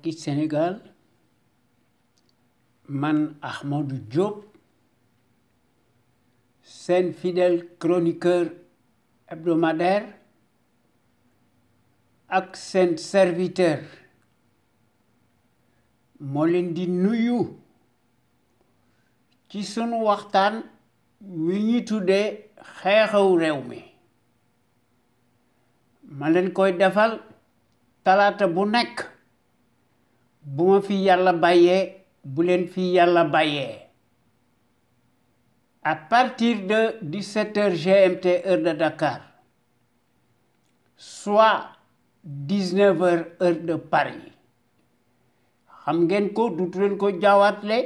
mbokki Sénégal man Ahmadou Diop seen fidèle chroniqueur hebdomadaire ak seen serviteur moo leen di nuyu ci sunu waxtaan wi ñuy tuddee xew-xewu réew mi ma leen koy defal talaata bu nekk bu ma fi yàlla bàyyee bu leen fi yàlla bàyyee à partir de 17h GMT heure de Dakar soit 19h heure de Paris xam ngeen ko dutu leen ko jaawatle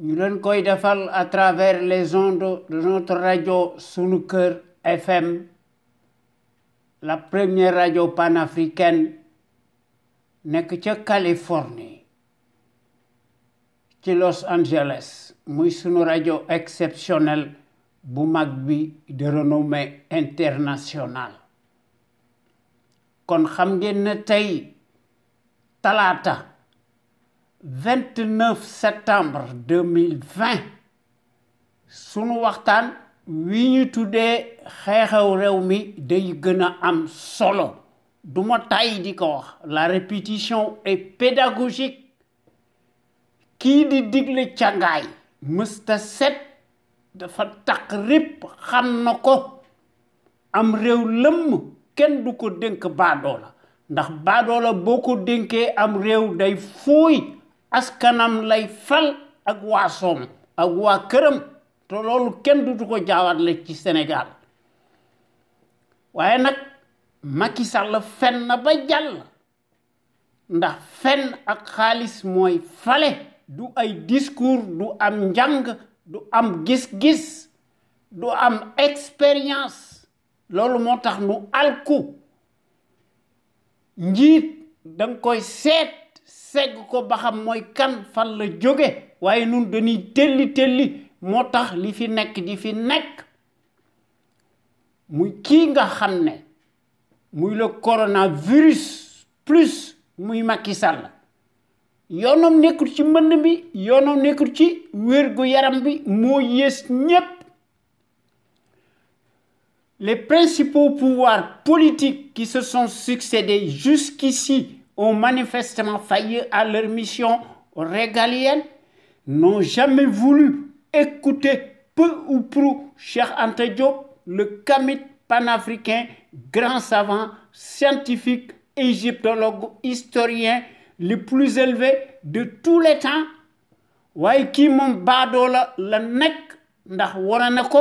ñu leen koy defal à travers les ondes de notre radio Sunu Kër FM, la première radio panafricaine nekk ca Californie ci Los Angeles muy sunu radio exceptionnel bu mag bi de renommée internationale kon xam ngeen ne tey talaata 29 septembre 2020 sunu waxtaan wi ñu tuddee xew-xew réew mi day gën a am solo duma tay di ko wax la répétition est pédagogique kii di digle càngaay mësta set dafa taq rip xam na ko am réew lëmm kenn du ko dénk baadoola ndax baadoola boo ko dénkee am réew day fuuy askanam lay fal ak waasoom ak waa këram te loolu kenn du ko jaawatle ci Sénégal waaye nag Macky Sall fen na ba jàll ndax fen ak xaalis mooy fale du ay discours du am njàng du am gis-gis du am expérience loolu moo tax nu alku njiit danga koy segg ko ba xam mooy kan fan la jóge waaye nun dañuy telli moo tax li fi nekk di fi nekk muy kii nga xam ne muy le coronavirus plus muy Macky Sall yoonam nekkul ci mbënd bi yoonam nekkul ci wérgu yaram bi moo yées ñépp les principaux pouvoirs politiques qui se sont succédés jusqu'ici ont manifestement failli à leur mission régalienne n'ont jamais voulu écouter peu ou prou Cheikh Anta Diop, le kamit panafricain, grand savant, scientifique, égyptologue, historien, le plus élevé de tous les temps. waaye kii moom baadoola la nekk ndax wane na ko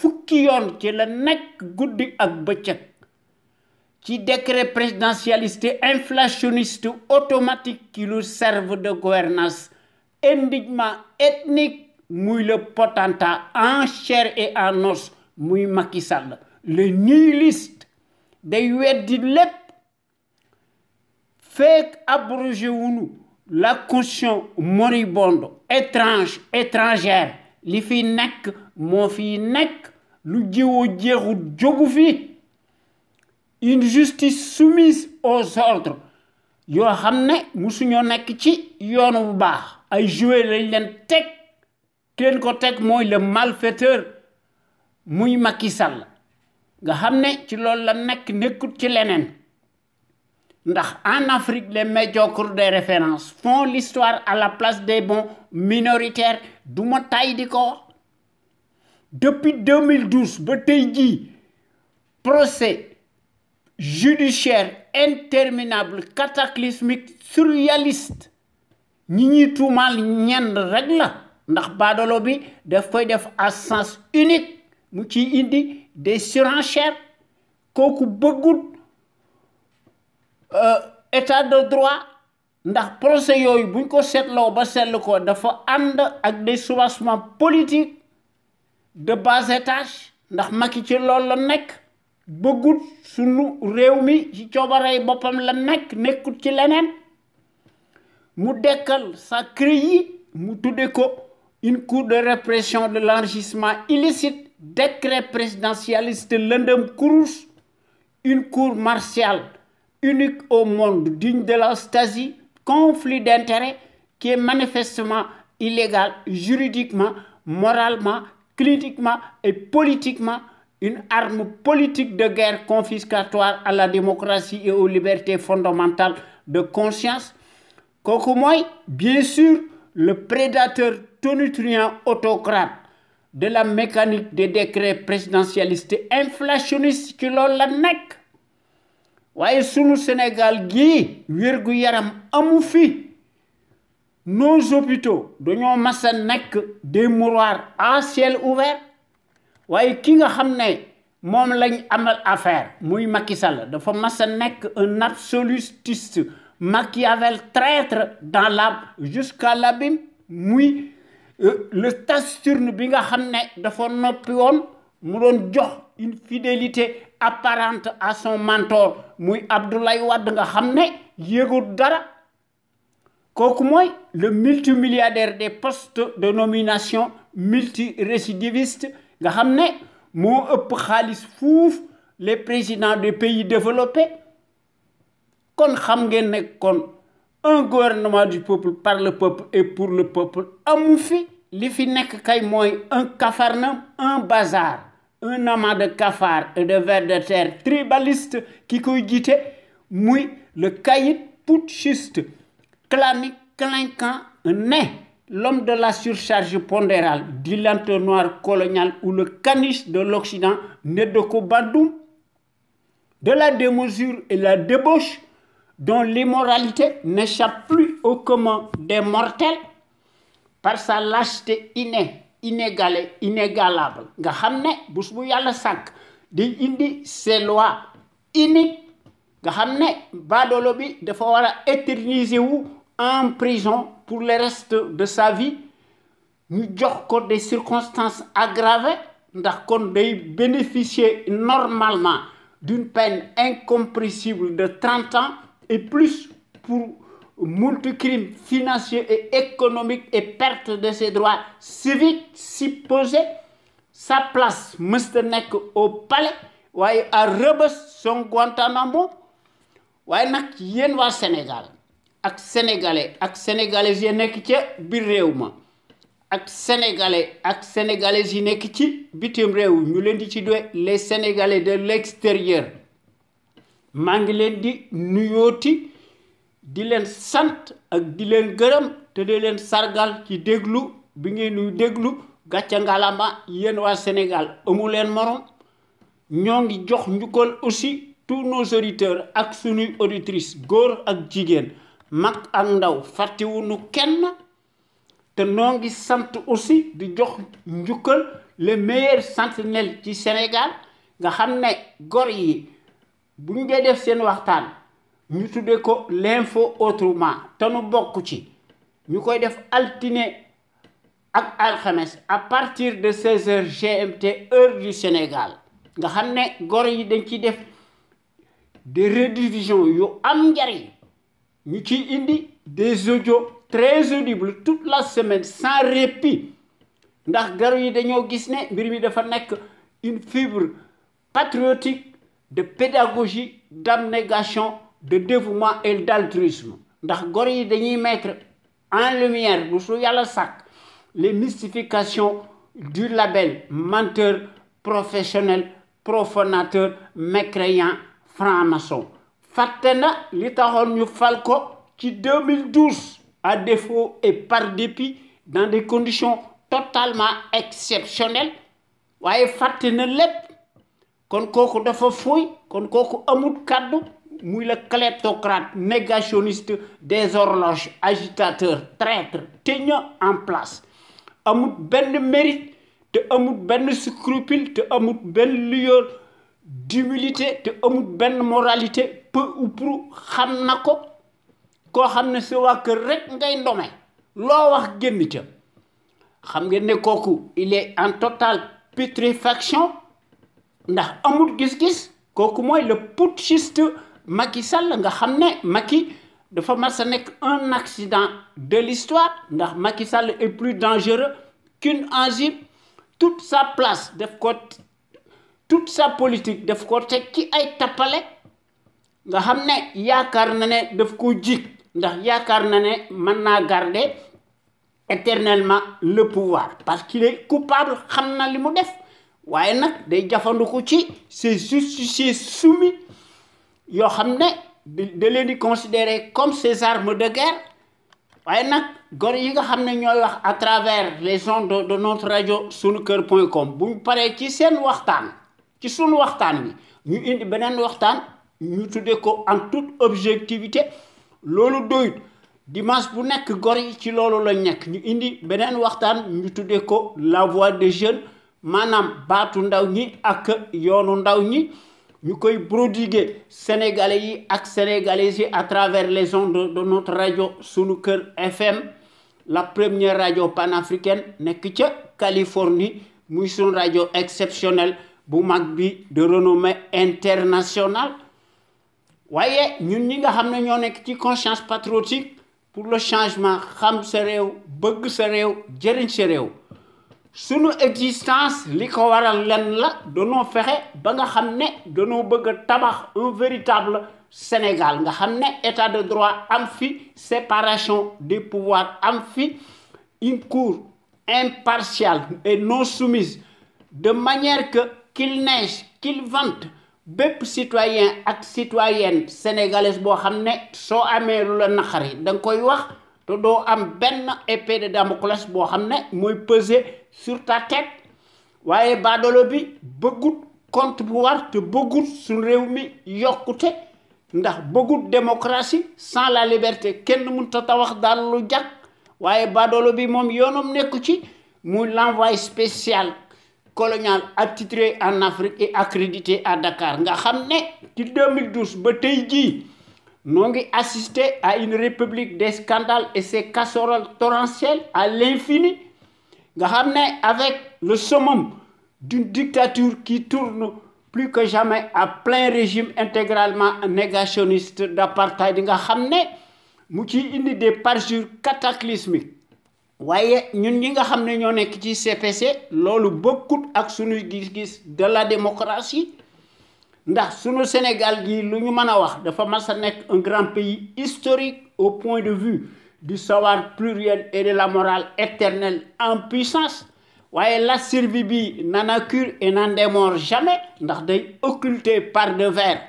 fukki yoon ci la nekk guddi ak bëccëg ci décret présidentialiste inflationniste automatique qui lui servent de gouvernance indignement ethnique muy le potentat en chair et en os muy Macky Sall le nihiliste day weddi lépp fekk abrogé wunu la constitution moribonde étrangère li fi nekk moo fi nekk lu jiwoo jeexu jógu fi une justice soumise aux ordres yoo xam ne musuñoo nekk ci yoonu bu baax ay joué lañ leen teg ki leen ko teg mooy le malfaiteur muy Macky Sall nga xam ne ci loolu la nekk nekkut ci leneen ndax en Afrique les médiocres des références font l'histoire à la place des bons minoritaires du ma tay di ko wax depuis 2012 ba tey jii procès judiciaire interminable cataclysmique surréaliste ñi ñuy tuumaal ñenn rek la ndax baadolo bi daf koy def à sens unique mu ciy indi des surenchères kooku bëggut état de droit ndax procès yooyu buñ ko seetloo ba seetlu ko dafa ànd ak des soubassements politiques de bas étage ndax Macky ci loolu la nekk bëggut sunu réew mi ci coobarey boppam la nekk nekkut ci leneen mu dekkal sa CREI mu tudde ko une cour de répression de l'enrichissement illicite décret présidentialiste lëndëm kurus une cour martiale unique au monde, digne de la Stasi, conflit d'intérêts qui est manifestement illégal juridiquement, moralement, cliniquement et politiquement, une arme politique de guerre confiscatoire à la démocratie et aux libertés fondamentales de conscience. Kooku mooy bien sûr le prédateur tonitruant autocrate de la mécanique des décrets présidentialistes inflationnistes ci loolu la nekk waaye sunu Sénégal gii wérgu yaram amu fi nos hôpitaux dañoo mas a nekk des mouroirs à ciel ouvert waaye ki nga xam ne moom lañ amal affaire muy Macky Sall dafa mas a nekk un absolutiste Machiavel traître dans l'âme jusqu'à l'abîme muy le taciturne bi nga xam ne dafa noppi woon mu doon jox une fidélité apparente à son mentor muy Abdoulaye Wade nga xam ne yëgul dara kooku mooy le multimilliardaire des postes de nomination multirécidiviste nga xam ne moo ëpp xaalis fuuf les présidents des pays développés kon xam ngeen ne kon un gouvernement du peuple par le peuple et pour le peuple amu fi li fi nekk kay mooy un capharnaüm un bazar un amas de cafards et de vers de terre tribaliste qui koy jiite muy le caïd putschiste clanique clinquant né l'homme de la surcharge pondérale du l'entonnoir colonial ou le caniche de l'Occident Ndeko Bandoum de la démesure et la débauche dont l'immoralité n'échappe plus au commun des mortels par sa lâcheté innée, inégalée, inégalable. Nga xam ne bés bu yàlla sàkk di indi ses lois iniques nga xam ne baadoolo bi dafa war a éterniser wu en prison pour le reste de sa vie ñu jox ko des circonstances aggravées ndax kon day bénéficier normalement d'une peine incompressible de 30 ans et plus pour multicrimes financiers et économiques et perte de ses droits civiques supposés sa place mësta nekk au palais waaye à Rebeuss son Guantanamo waaye nag yéen waa Sénégal ak sénégalais ak sénégalaises yi nekk ca biir réew ma ak sénégalais ak sénégalaises yi nekk ci bitim réew ñu leen di ci doy les sénégalais de l'extérieur maa ngi leen di nuyooti di leen sant ak di leen gërëm te di leen sargal ci déglu bi ngeen ñuy déglu gàcce ngalama yéen waa Sénégal amu leen morom ñoo ngi jox njukkal aussi tous nos auditeurs ak sunuy auditrices góor ak jigéen mag ak ndaw fàttewuñu kenn te noo ngi sant aussi di jox njukkal les meilleurs sentinelles ci Sénégal nga xam ne gor yi bu ñu dee def seen waxtaan ñu tuddee ko l'info autrement te nu bokk ci ñu koy def altine ak alxames à partir de 16h GMT heure du Sénégal nga xam ne gor yi dañ ciy def des rediffusions yu am njariñ ñu ciy indi des audios très audibles toute la semaine sans répit ndax gor yi dañoo gis ne mbir mi dafa nekk une fibre patriotique de pédagogie d'abnégation de dévouement et d'altruisme ndax gor yi dañuy mettre en lumière bu su yàlla sàkk les mystifications du label menteur professionnel profanateur mécréant franc-maçon fàtte na li taxoon ñu fal ko ci 2012 à défaut et par dépit dans des conditions totalement exceptionnelles waaye fàtte na lépp kon kooku dafa fuuy kon kooku amul kàddu muy le kleptocrate négationniste des horloges agitateur traître tenu en place amul benn mérite te amul benn scrupule te amul benn lueur d'humilité te amul benn moralité peu ou prou xam na ko koo xam ne sa waa kër rek ngay ndome loo wax génn ca xam ngeen ne kooku il est en totale putréfaction ndax amul gis-gis kooku mooy le putschiste Macky Sall nga xam ne Macky dafa mas a nekk un accident de l'histoire ndax Macky Sall est plus dangereux qu'une enzyme toute sa place def ko toute sa politique def ko teg ci ay tappale nga xam ne yaakaar na ne daf ko jik ndax yaakaar na ne mën naa garder éternellement le pouvoir parce qu'il est coupable xam na li mu def waaye nag day jafandiku ci ces justiciers soumis yoo xam ne da leen di considérer comme ses armes de guerre waaye nag gor yi nga xam ne ñooy wax à travers les ondes de notre radio sunuker.com bu ñu paree ci seen waxtaan ci sunu waxtaan wi ñu indi beneen waxtaan ñu tuddee ko en toute objectivité loolu doyut dimanche bu nekk gor yi ci loolu la nekk ñu indi beneen waxtaan ñu tuddee ko la voix des jeunes maanaam baatu ndaw ñi ak yoonu ndaw ñi ñu koy prodiguer sénégalais yi ak sénégalaises yi à travers les ondes de notre radio Sunuker FM la première radio panafricaine nekk ca Californie muy sunu radio exceptionnelle bu mag bi de renommée internationale waaye ñun ñi nga xam ne ñoo nekk ci conscience patriotique pour le changement xam sa réew bëgg sa réew jëriñ sa réew sunu existence li ko waral lenn la danoo fexe ba nga xam ne danoo bëgg a tabax un véritable Sénégal nga xam ne état de droit am fi séparation des pouvoirs am fi une cour impartiale et non soumise de manière que qu'il neige qu'il vente bépp citoyen ak citoyenne sénégalaise boo xam ne soo amee lu la naqari da nga koy wax te doo am benn épée de Damoclès boo xam ne mooy peser sur ta tête waaye baadolo bi bëggut compte pouvoir te bëggut suñu réew mi yokkute ndax bëggut démocratie sans la liberté kenn mënut a wax daal lu jàkk waaye baadolo bi moom yoonam nekku ci muy l'envoyé spécial colonial attitré en Afrique et accrédité à Dakar nga xam ne ci 2012 ba tey jii noo ngi assister à une république des scandales et ses casseroles torrentielles à l'infini nga xam ne avec le summum d'une dictature qui tourne plus que jamais à plein régime intégralement négationniste d'apartheid nga xam ne mu ciy indi des parjures cataclysmiques waaye ñun ñi nga xam ne ñoo nekk ci CPC loolu bokkut ak suñu gis-gis de la démocratie ndax sunu Sénégal gi lu ñu mën a wax dafa mas a nekk un grand pays historique au point de vue du savoir pluriel et de la morale éternelle en puissance waaye la survie bi n'en cure et n'en démord jamais ndax day occulter par devers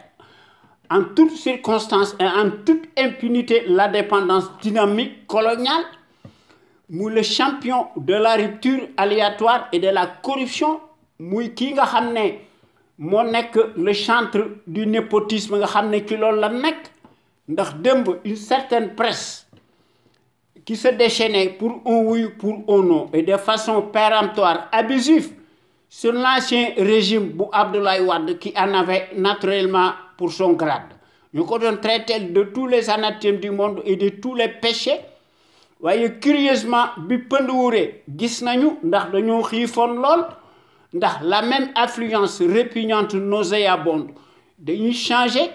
en toutes circonstances et en toute impunité la dépendance dynamique coloniale muy le champion de la rupture aléatoire et de la corruption muy kii nga xam ne moo nekk le chantre du népotisme nga xam ne ci loolu la nekk ndax démb une certaine presse qui se déchaînait pour un oui pour un non et de façon péremptoire abusive sur l'ancien régime bu Abdoulaye Wade qui en avait naturellement pour son grade ñu ko doon traiter de tous les anathèmes du monde et de tous les péchés waaye curieusement bi pënd wuree gis nañu ndax dañoo xiifoon lool ndax la même affluence répugnante nauséabonde dañuy changer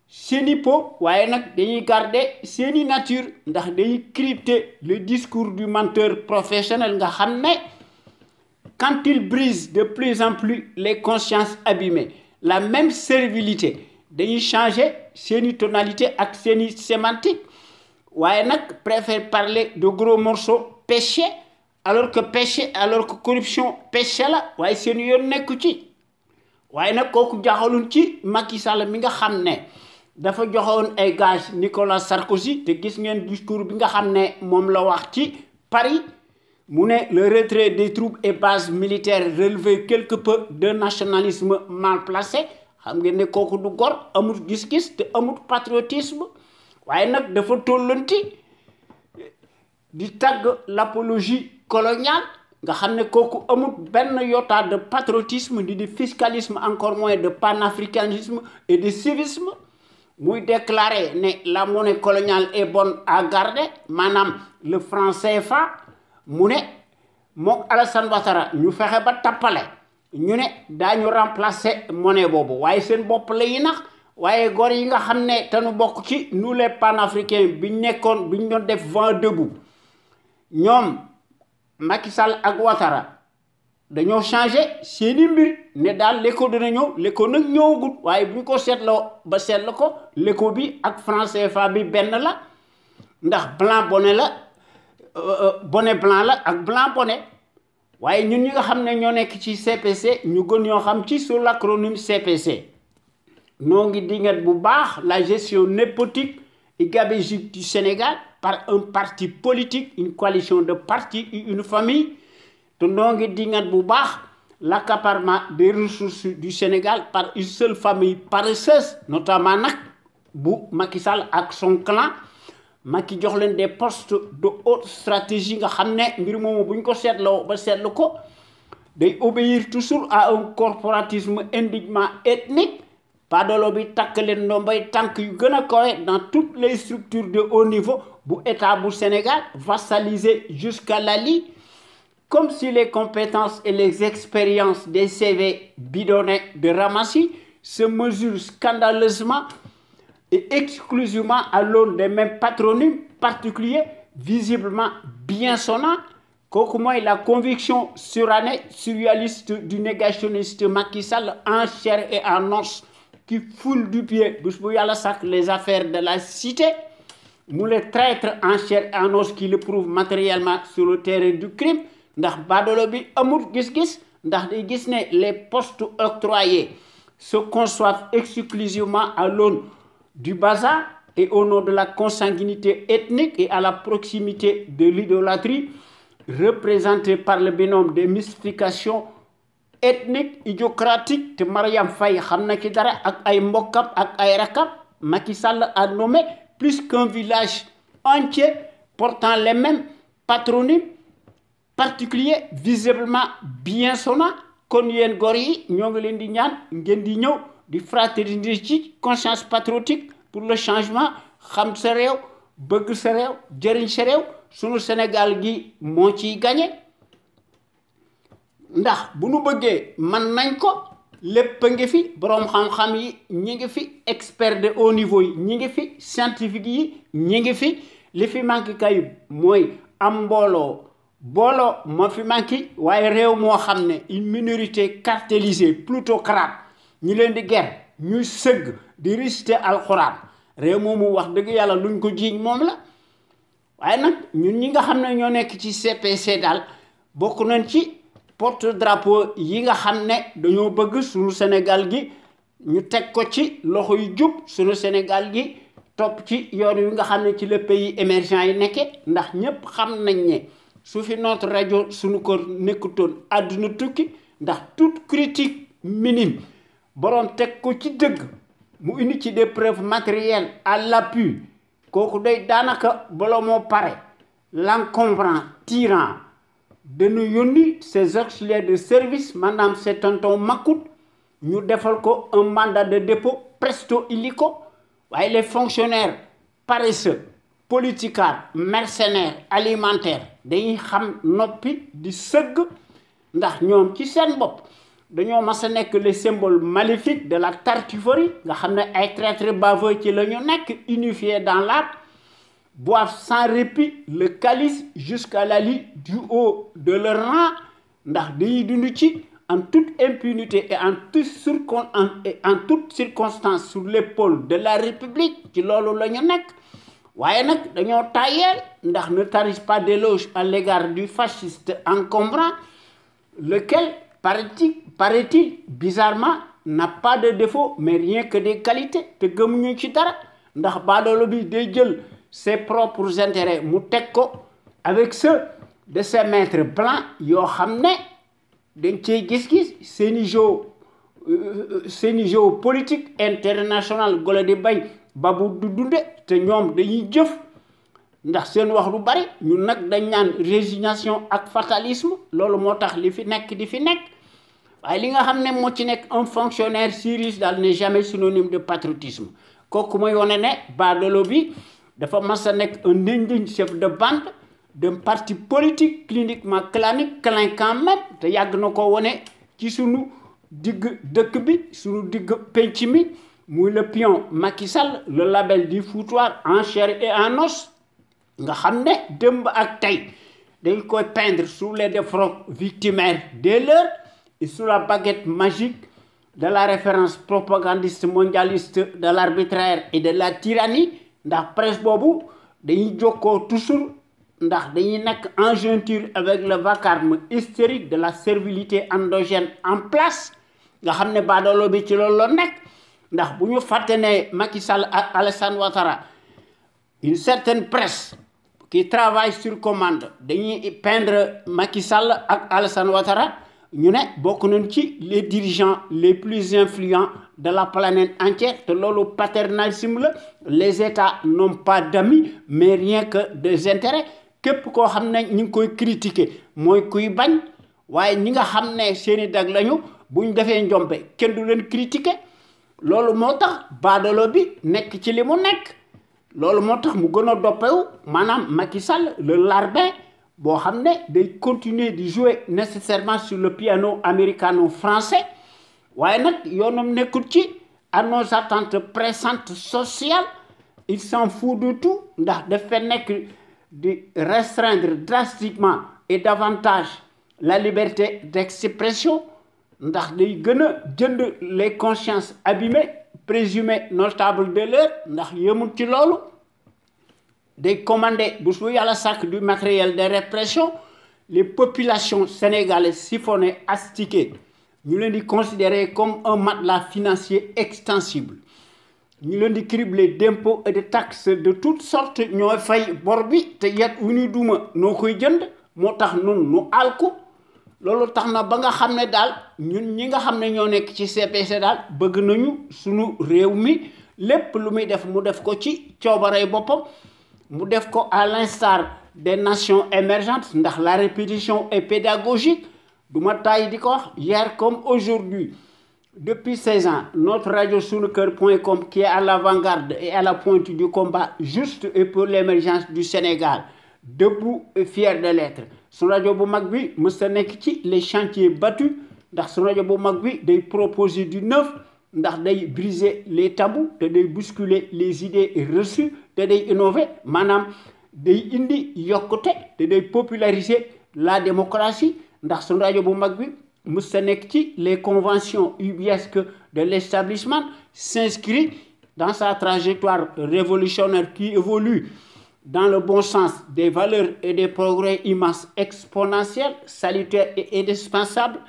seeni po waaye nag dañuy garder seeni nature ndax dañuy crypter le discours du menteur professionnel nga xam ne quand il brise de plus en plus les consciences abîmées la même servilité dañuy changer seeni tonalité ak seeni sémantique waaye nag préfère parler de gros morceaux péché alors que corruption péché la waaye seen yoon nekku ci waaye nag kooku jaxalun ci Macky Sall mi nga xam ne dafa joxoon ay gage Nicolas Sarkozy te gis ngeen discours bi nga xam ne moom la wax ci Paris mu ne le retrait des troupes et bases militaires relevait quelque peu de nationalisme mal placé xam ngeen ne kooku du gor amul gis-gis te amul patriotisme waaye nag dafa tollanti di tagg l'apologie coloniale nga xam ne kooku amul benn iota de patriotisme ni de fiscalisme encore moins de panafricanisme et de civisme muy déclarer ne la monnaie coloniale est bonne à garder maanaam le franc CFA mu ne mook Alassane Ouattara ñu fexe ba tappale ñu ne daañu remplacer monnaie boobu waaye seen bopp la yi nax waaye góor yi nga xam ne te nu bokk ci nous les panafricains biñ nekkoon biñ doon def vent debout ñoom Macky Sall ak Ouattara dañoo changé seeni mbir ne daal l'écho dina ñëw l'écho nag ñëwagul waaye bu ñu ko seetloo ba seetlu ko l'écho bi ak franc CFA bi benn la ndax blanc bonnet la bonnet blanc la ak blanc bonnet waaye ñun ñi nga xam ne ñoo nekk ci CPC ñu gën ñoo xam ci sur l'acronyme CPC noo ngi dingat bu baax la gestion népotique et gabégique du Sénégal par un parti politique une coalition de partis une famille te noo ngi dingat bu baax l'accaparement des ressources du Sénégal par une seule famille paresseuse notamment nag bu Macky Sall ak son clan Macky jox leen des postes de haute stratégie nga xam ne mbir moomu bu ñu ko seetloo ba seetlu ko day obéir toujours à un corporatisme indignement ethnique padolo bi takk leen ndombay tànk yu gën a kawe dans toutes les structures de haut niveau bu état bu Sénégal vassalisé jusqu'à Lali comme si les compétences et les expériences des CV bidonnés de Ramassi se mesurent scandaleusement et exclusivement à l'aune des mêmes patronymes particuliers visiblement bien sonnants kooku mooy la conviction surannée surréaliste du négationniste Macky Sall en chair et en os qui foule du pied bés bu yàlla sàkk les affaires de la cité mu les traîtres en chair et en os qui le prouvent matériellement sur le terrain du crime ndax baadolo bi amul gis-gis ndax day gis ne les postes octroyés se conçoivent exclusivement à l'aune du bazar et au nom de la consanguinité ethnique et à la proximité de l'idolâtrie représentée par le binôme des mystifications ethniques idiocratiques te Mariam Faye xam na ci dara ak ay mbokkam ak ay rakam Macky Sall a nommé plus qu'un village entier portant les mêmes patronymes particuliers visiblement bien sonnants kon yéen góor yi ñoo ngi leen di ñaan ngeen di ñëw di fraterniser ci conscience patriotique pour le changement xam sa réew bëgg sa réew jëriñ sa réew sunu Sénégal gi moo ciy gagné ndax bu nu bëggee mën nañ ko lépp a ngi fi boroom xam-xam yi ñi ngi fi expert de haut niveau yi ñi ngi fi scientifique yi ñi ngi fi li fi manqué kay mooy am mbooloo moo fi manqué waaye réew moo xam ne une minorité cartélisée plutocrate ñi leen di ger ñuy sëgg di réciter alxuraan réew moomu wax dëgg yàlla luñ ko jiiñ moom la waaye nag ñun ñi nga xam ne ñoo nekk ci CPC daal bokk nañ ci porte drapeau yi nga xam ne dañoo bëgg suñu Sénégal gi ñu teg ko ci loxo yu jub suñu Sénégal gi topp ci yoon wi nga xam ne ci le pays émergent yi nekke ndax ñépp xam nañ ne su fi notre rajo suñu ko nekkutoon àdduna tukki ndax toute critique minime boroom teg ko ci dëgg mu indi ci des preuves matérielles à l'appui kooku day daanaka bala moo pare l'encombrant tyran dañu yónni ses auxiliaires de service maanaam c'est tonton Macoute ñu defal ko un mandat de dépôt presto illico waaye les fonctionnaires paresseux politicards mercenaires alimentaires dañuy xam noppi di sëgg ndax ñoom ci seen bopp dañoo mas a nekk le symbole maléfique de la tartufferie nga xam ne ay traîtres baveux ci la ñu nekk unifiés dans l'art boivent sans répit le calice jusqu'à la lie du haut de leur rang ndax dañuy dund ci en toute impunité et en toute circonstance sur l'épaule de la République ci loolu la ñu nekk waaye nag dañoo tàyyeel ndax ne tarissent pas d'éloge à l'égard du fasciste encombrant lequel paraît-il bizarrement n'a pas de défaut mais rien que des qualités te gëmuñu ci dara ndax baadoolo bi day jël ses propres intérêts mu teg ko avec ceux de ses maîtres blancs yoo xam ne dañ cey gis-gis seeni géopolitique international golo di bay babu du dunde te ñoom dañuy jëf ndax seen wax lu bari ñun nag dañ naan résignation ak fatalisme loolu moo tax li fi nekk di fi nekk waaye li nga xam ne moo ci nekk un fonctionnaire sérieux daal n'est jamais synonyme de patriotisme kooku mooy wone ne baadoolo bi dafa mas a nekk un indigne chef de bande d'un parti politique cliniquement clanique clinquant même te yàgg na ko wone ci sunu digg dëkk bi sunu digg penc mi muy le pion Macky Sall le label du foutoir en chair et en os nga xam ne démb ak tey dañ koy peindre sous les défroques victimaires des leurs et sous la baguette magique de la référence propagandiste mondialiste de l'arbitraire et de la tyrannie ndax presse boobu dañuy jokkoo toujours ndax dañuy nekk en jointure avec le vacarme hystérique de la servilité endogène en place nga xam ne baadoolo bi ci loolu la nekk ndax bu ñu fàtte ne Macky Sall ak Alassane Ouattara une certaine presse qui travaille sur commande dañuy peindre Macky Sall ak Alassane Ouattara ñu ne bokk nañ ci les dirigeants les plus influents de la planète entière te loolu paternalisme la les États n'ont pas d'amis mais rien que des intérêts képp koo xam ne ñu ngi koy critiquer mooy kuy bañ waaye ñi nga xam ne seeni dag lañu bu ñu defee njombe kenn du leen critiquer loolu moo tax baadoolo bi nekk ci li mu nekk loolu moo tax mu gën a doppewu maanaam Macky Sall le larbin boo xam ne day continuer di jouer nécessairement sur le piano américano-français waaye nag yoonam nekkul ci à nos attentes pressantes sociales il s'en fout de tout ndax dafa nekk di restreindre drastiquement et davantage la liberté d'expression ndax day gën a jënd les consciences abîmées présumées notables de l'heure ndax yemul ci loolu day commander bu su yàlla sàkk du matériel de répression les populations sénégalaises siphonnées astiquées ñu leen di considérer comme un matelas financier extensible ñu leen di cribler d'impôts et de taxes de toutes sortes ñooy fay bor bi te yet wu ñuy duma noo koy jënd moo tax nun nu alku loolu tax na ba nga xam ne daal ñun ñi nga xam ne ñoo nekk ci CPC daal bëgg nañu suñu réew mi lépp lu muy def mu def ko ci coobarey boppam mu def ko à l'instar des nations émergentes ndax la répétition est pédagogique du ma tàyyi di ko wax hier comme aujourd'hui depuis 16 ans notre radio sunuker.com qui est à l'avant-garde et à la pointe du combat juste et pour l'émergence du Sénégal debout et fier de l'être sunu rajo bu mag bi mës a nekk ci les chantiers battus ndax sunu rajo bu mag bi day proposer du neuf ndax day briser les tabous te day bousculer les idées reçues te day innover maanaam day indi yokkute te day populariser la démocratie ndax sunu rajo bu mag bi mës a nekk ci les conventions ubuesques de l'établissement s'inscrit dans sa trajectoire révolutionnaire qui évolue dans le bon sens des valeurs et des progrès immenses exponentiels, salutaires et indispensables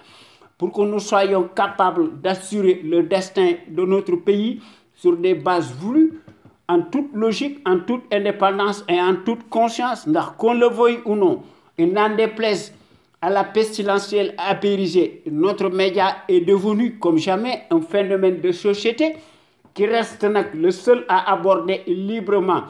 pour que nous soyons capables d'assurer le destin de notre pays sur des bases voulues, en toute logique, en toute indépendance et en toute conscience, ndax qu'on le veuille ou non, et n'en déplaise à la pestilentielle apérisée, notre média est devenu comme jamais un phénomène de société qui reste nag le seul à aborder librement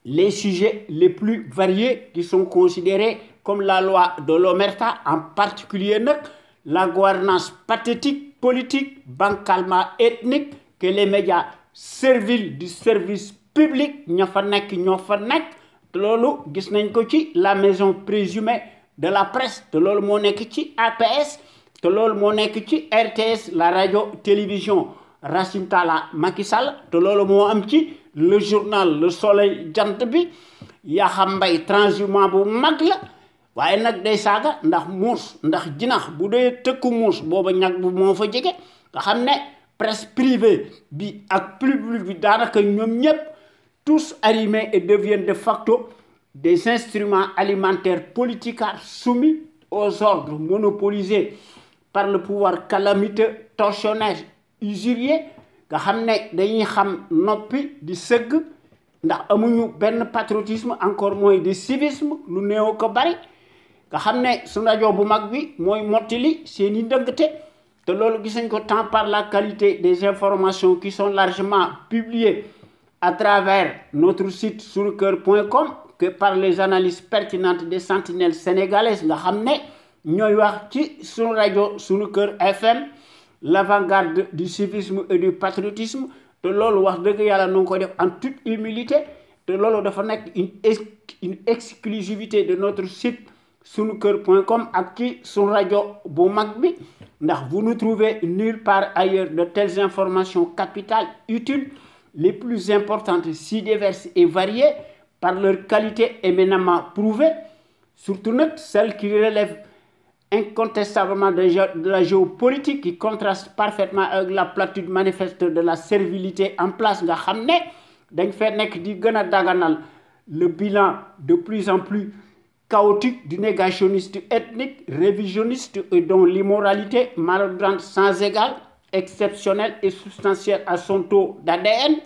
les sujets les plus variés qui sont considérés comme la loi de l'omerta, en particulier nag la gouvernance pathétique, politique, bancalement ethnique que les médias serviles du service public ña fa nekk ñoo fa nekk te loolu gis nañ ko ci la maison présumée de la presse te loolu moo nekk ci APS te loolu moo nekk ci RTS la radio télévision Racine Talla Macky Sall te loolu moo am ci le journal Le Soleil jant bi Yakham Mbaye transhumant bu mag la waaye nag day saaga ndax muus ndax jinax bu dee tëkku muus booba ñag bu moo fa jege nga xam ne presse privée bi ak public bi daanaka ñoom ñëpp tous arrimés et deviennent de facto des instruments alimentaires politicards soumis aux ordres monopolisés par le pouvoir calamiteux tortionnaire usurier nga xam ne dañuy xam noppi di sëgg ndax amuñu benn patriotisme encore moins de civisme lu néew ko bari nga xam ne su rajo bu mag bi mooy mottali seeni ndëngte te loolu gis nañ ko tant par la qualité des informations qui sont largement publiées à travers notre site sunuker.com que par les analyses pertinentes des sentinelles sénégalaises nga xam ne ñooy wax ci sunu rajo Sunuker FM l'avant-garde du civisme et du patriotisme te loolu wax dëgg yàlla nu ngi koy def en toute humilité te loolu dafa nekk une exclusivité de notre site sunuker.com ak ci sunu rajo bu mag bi ndax vous ne trouvez nulle part ailleurs de telles informations capitales utiles les plus importantes si diverses et variées par leur qualité éminemment prouvée surtout celle qui relève incontestablement de la géopolitique, qui contraste parfaitement avec la platitude manifeste de la servilité en place. Nga xamné dañ fay nek di gëna daganal le bilan de plus en plus chaotique du négationniste ethnique, révisionniste et dont l'immoralité malgrande sans égal, exceptionnelle et substantielle à son taux d'ADN.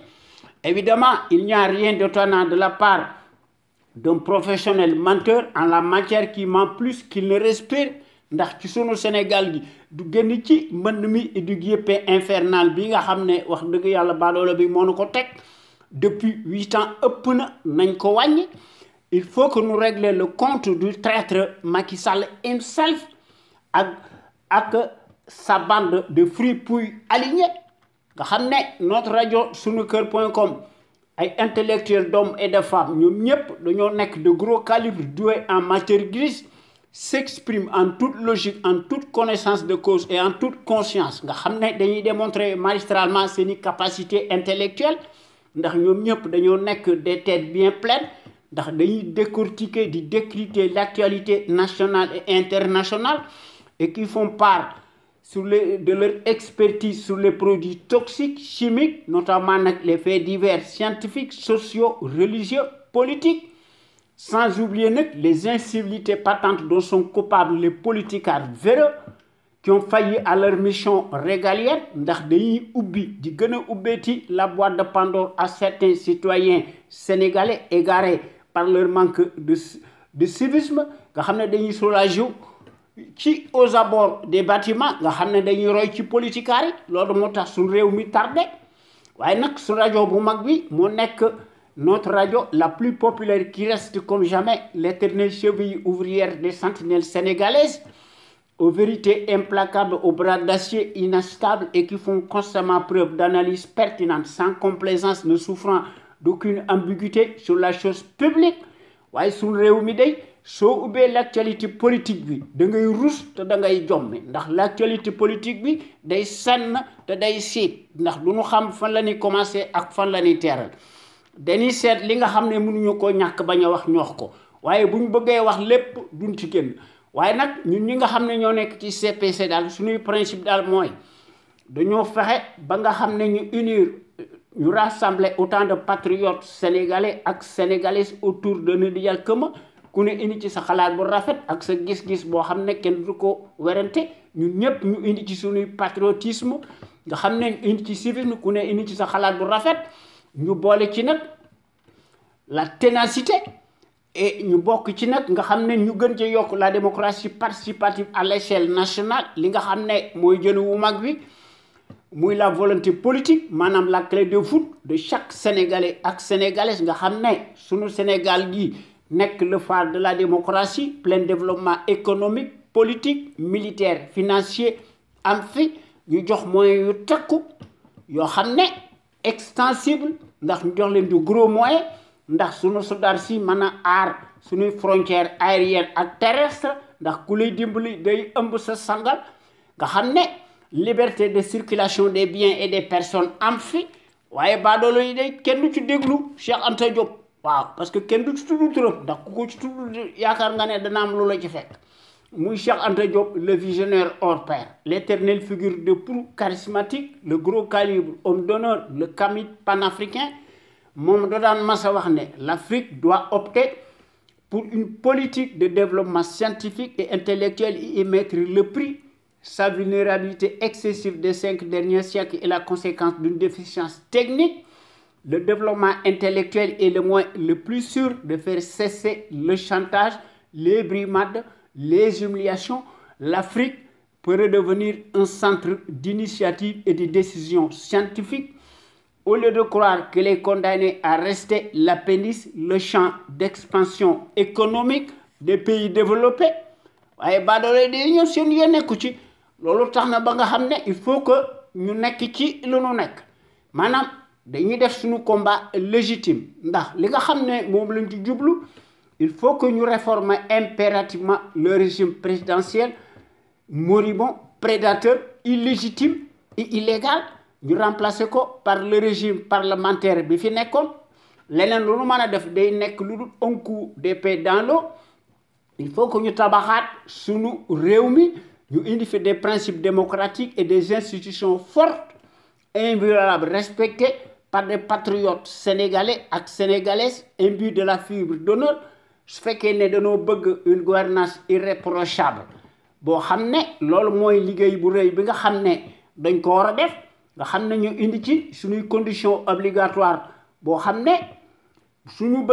Évidemment, il n'y a rien d'étonnant de la part d'un professionnel menteur en la matière qui ment plus qu'il ne respire. Ndax ci sunu Sénégal gi du génn ci mbënd mi et du guépé infernal bi nga xamné wax dëgg yàlla baadoola bi moo nu ko teg depuis 8 ans ëpp na nañ ko wàññi. Il faut que nous réglions le compte du traître Macky Sall himself avec sa bande de fripouilles alignés. Nga xamné notre radio sunuker.com ay intellectuels d'hommes et de femmes ñoom ñëpp dañoo nekk de gros calibre doués en matière grise, s'exprime en toute logique, en toute connaissance de cause et en toute conscience. Nga xamné dañuy démontrer magistralement seeni capacités intellectuelles ndax ñoom ñëpp dañoo nekk des têtes bien pleines, ndax dañuy décortiquer, di décrypter l'actualité nationale et internationale et qui font part de leur expertise sur les produits toxiques, chimiques, notamment les faits divers scientifiques, sociaux, religieux, politiques. Sans oublier les incivilités patentes dont sont coupables les politicards véreux qui ont failli à leur mission régalienne, ndax dañuy ubbi di gëna ubbeeti la boîte de Pandore à certains citoyens sénégalais égarés par leur manque de civisme, nga xamné dañuy soulager ci aux abords des bâtiments, nga xamné dañuy roy ci politicards yi, loolu moo tax suñu réew mi tardé. Waaye nag su rajo bu mag bi moo nekk notre radio la plus populaire qui reste comme jamais l'éternelle cheville ouvrière des sentinelles sénégalaises, aux vérités implacables, aux bras d'acier inachetables et qui font constamment preuve d'analyse pertinente, sans complaisance, ne souffrant d'aucune ambiguïté sur la chose publique. Waaye suñu réew mi day soo ubbee l'actualité politique bi da ngay rus te da ngay jommi ndax l'actualité politique bi day senn te day siit ndax du ñu xam fan la ñuy commencer ak fan la ñuy teeral. Dañuy seet li nga xam ne mënuñu ko ñàkk bañ a wax ñoox ko waaye bu ñu bëggee wax lépp duñ ci génn. Waaye nag ñun ñi nga xam ne ñoo nekk ci CPC daal suñuy principe daal mooy dañoo fexe ba nga xam ne ñu unir ñu rassembler autant de patriotes sénégalais ak sénégalaises autour de Ndiaye Këma ku ne indi ci sa xalaat bu rafet ak sa gis-gis boo xam ne kenn du ko werante ñun ñëpp ñu indi ci suñuy patriotisme nga xam ne indi ci civisme ku ne indi ci sa xalaat bu rafet ñu boole ci nag la ténacité et ñu bokk ci nag nga xam ne ñu gën ci yokk la démocratie participative à l'échelle nationale li nga xam ne mooy jënu wu mag bi muy la volonté politique maanaam la clé de voûte de chaque sénégalais ak sénégalaise nga xam ne sunu Sénégal gi nekk le phare de la démocratie plein développement économique politique militaire financier am fi ñu jox moyens yu takku yoo xam ne extensible ndax ñu jox leen du gros moyens ndax sunu soldat si mën a aar suñuy frontière aérienne ak terrestre ndax ku lay dimbali day ëmb sa sangal nga xam ne liberté de circulation des biens et des personnes am fi waaye baadoolo yi day kenn du ci déglu Cheikh Anta Diop waaw parce que kenn du ci tudd turam ndax ku ko ci tudd yaakaar nga ne dana am lu la ci fekk muy Cheikh Anta Diop le visionnaire hors pair, l'éternelle figure de proue charismatique, le gros calibre, homme d'honneur, le kamit panafricain. Moom da daan masa wax ne l'Afrique doit opter pour une politique de développement scientifique et intellectuel et y mettre le prix. Sa vulnérabilité excessive des 5 derniers siècles est la conséquence d'une déficience technique. Le développement intellectuel est le moyen le plus sûr de faire cesser le chantage, les brimades, les humiliations. L'Afrique peut redevenir un centre d'initiative et de décision scientifique au lieu de croire qu'elle est condamnée à rester l'appendice, le champ d'expansion économique des pays développés. waaye baadoole di ñëw seen yoon nekku ci loolu tax na ba nga xam ne il faut que ñu nekk ci lu nu nekk maanaam dañuy def suñu combat légitime ndax li nga xam ne moom lañ ci jublu il faut que ñu réformer impérativement le régime présidentiel moribond, prédateur, illégitime et illégal. Ñu remplacer ko par le régime parlementaire bi fi nekkoon leneen lu nu mën a def day nekk lu dul un coup d'épée dans l'eau il faut que nous tabaxaat sunu réew mi ñu indi fi des principes démocratiques et des institutions fortes inviolables respectées par des patriotes sénégalais et sénégalaises imbus de la fibre d'honneur su fekkee ne dañoo bëgg une gouvernance irréprochable boo xam ne loolu mooy liggéey bu rëy bi nga xam ne dañ ko war a def nga xam ne ñu indi ci suñuy conditions obligatoires boo xam ne suñu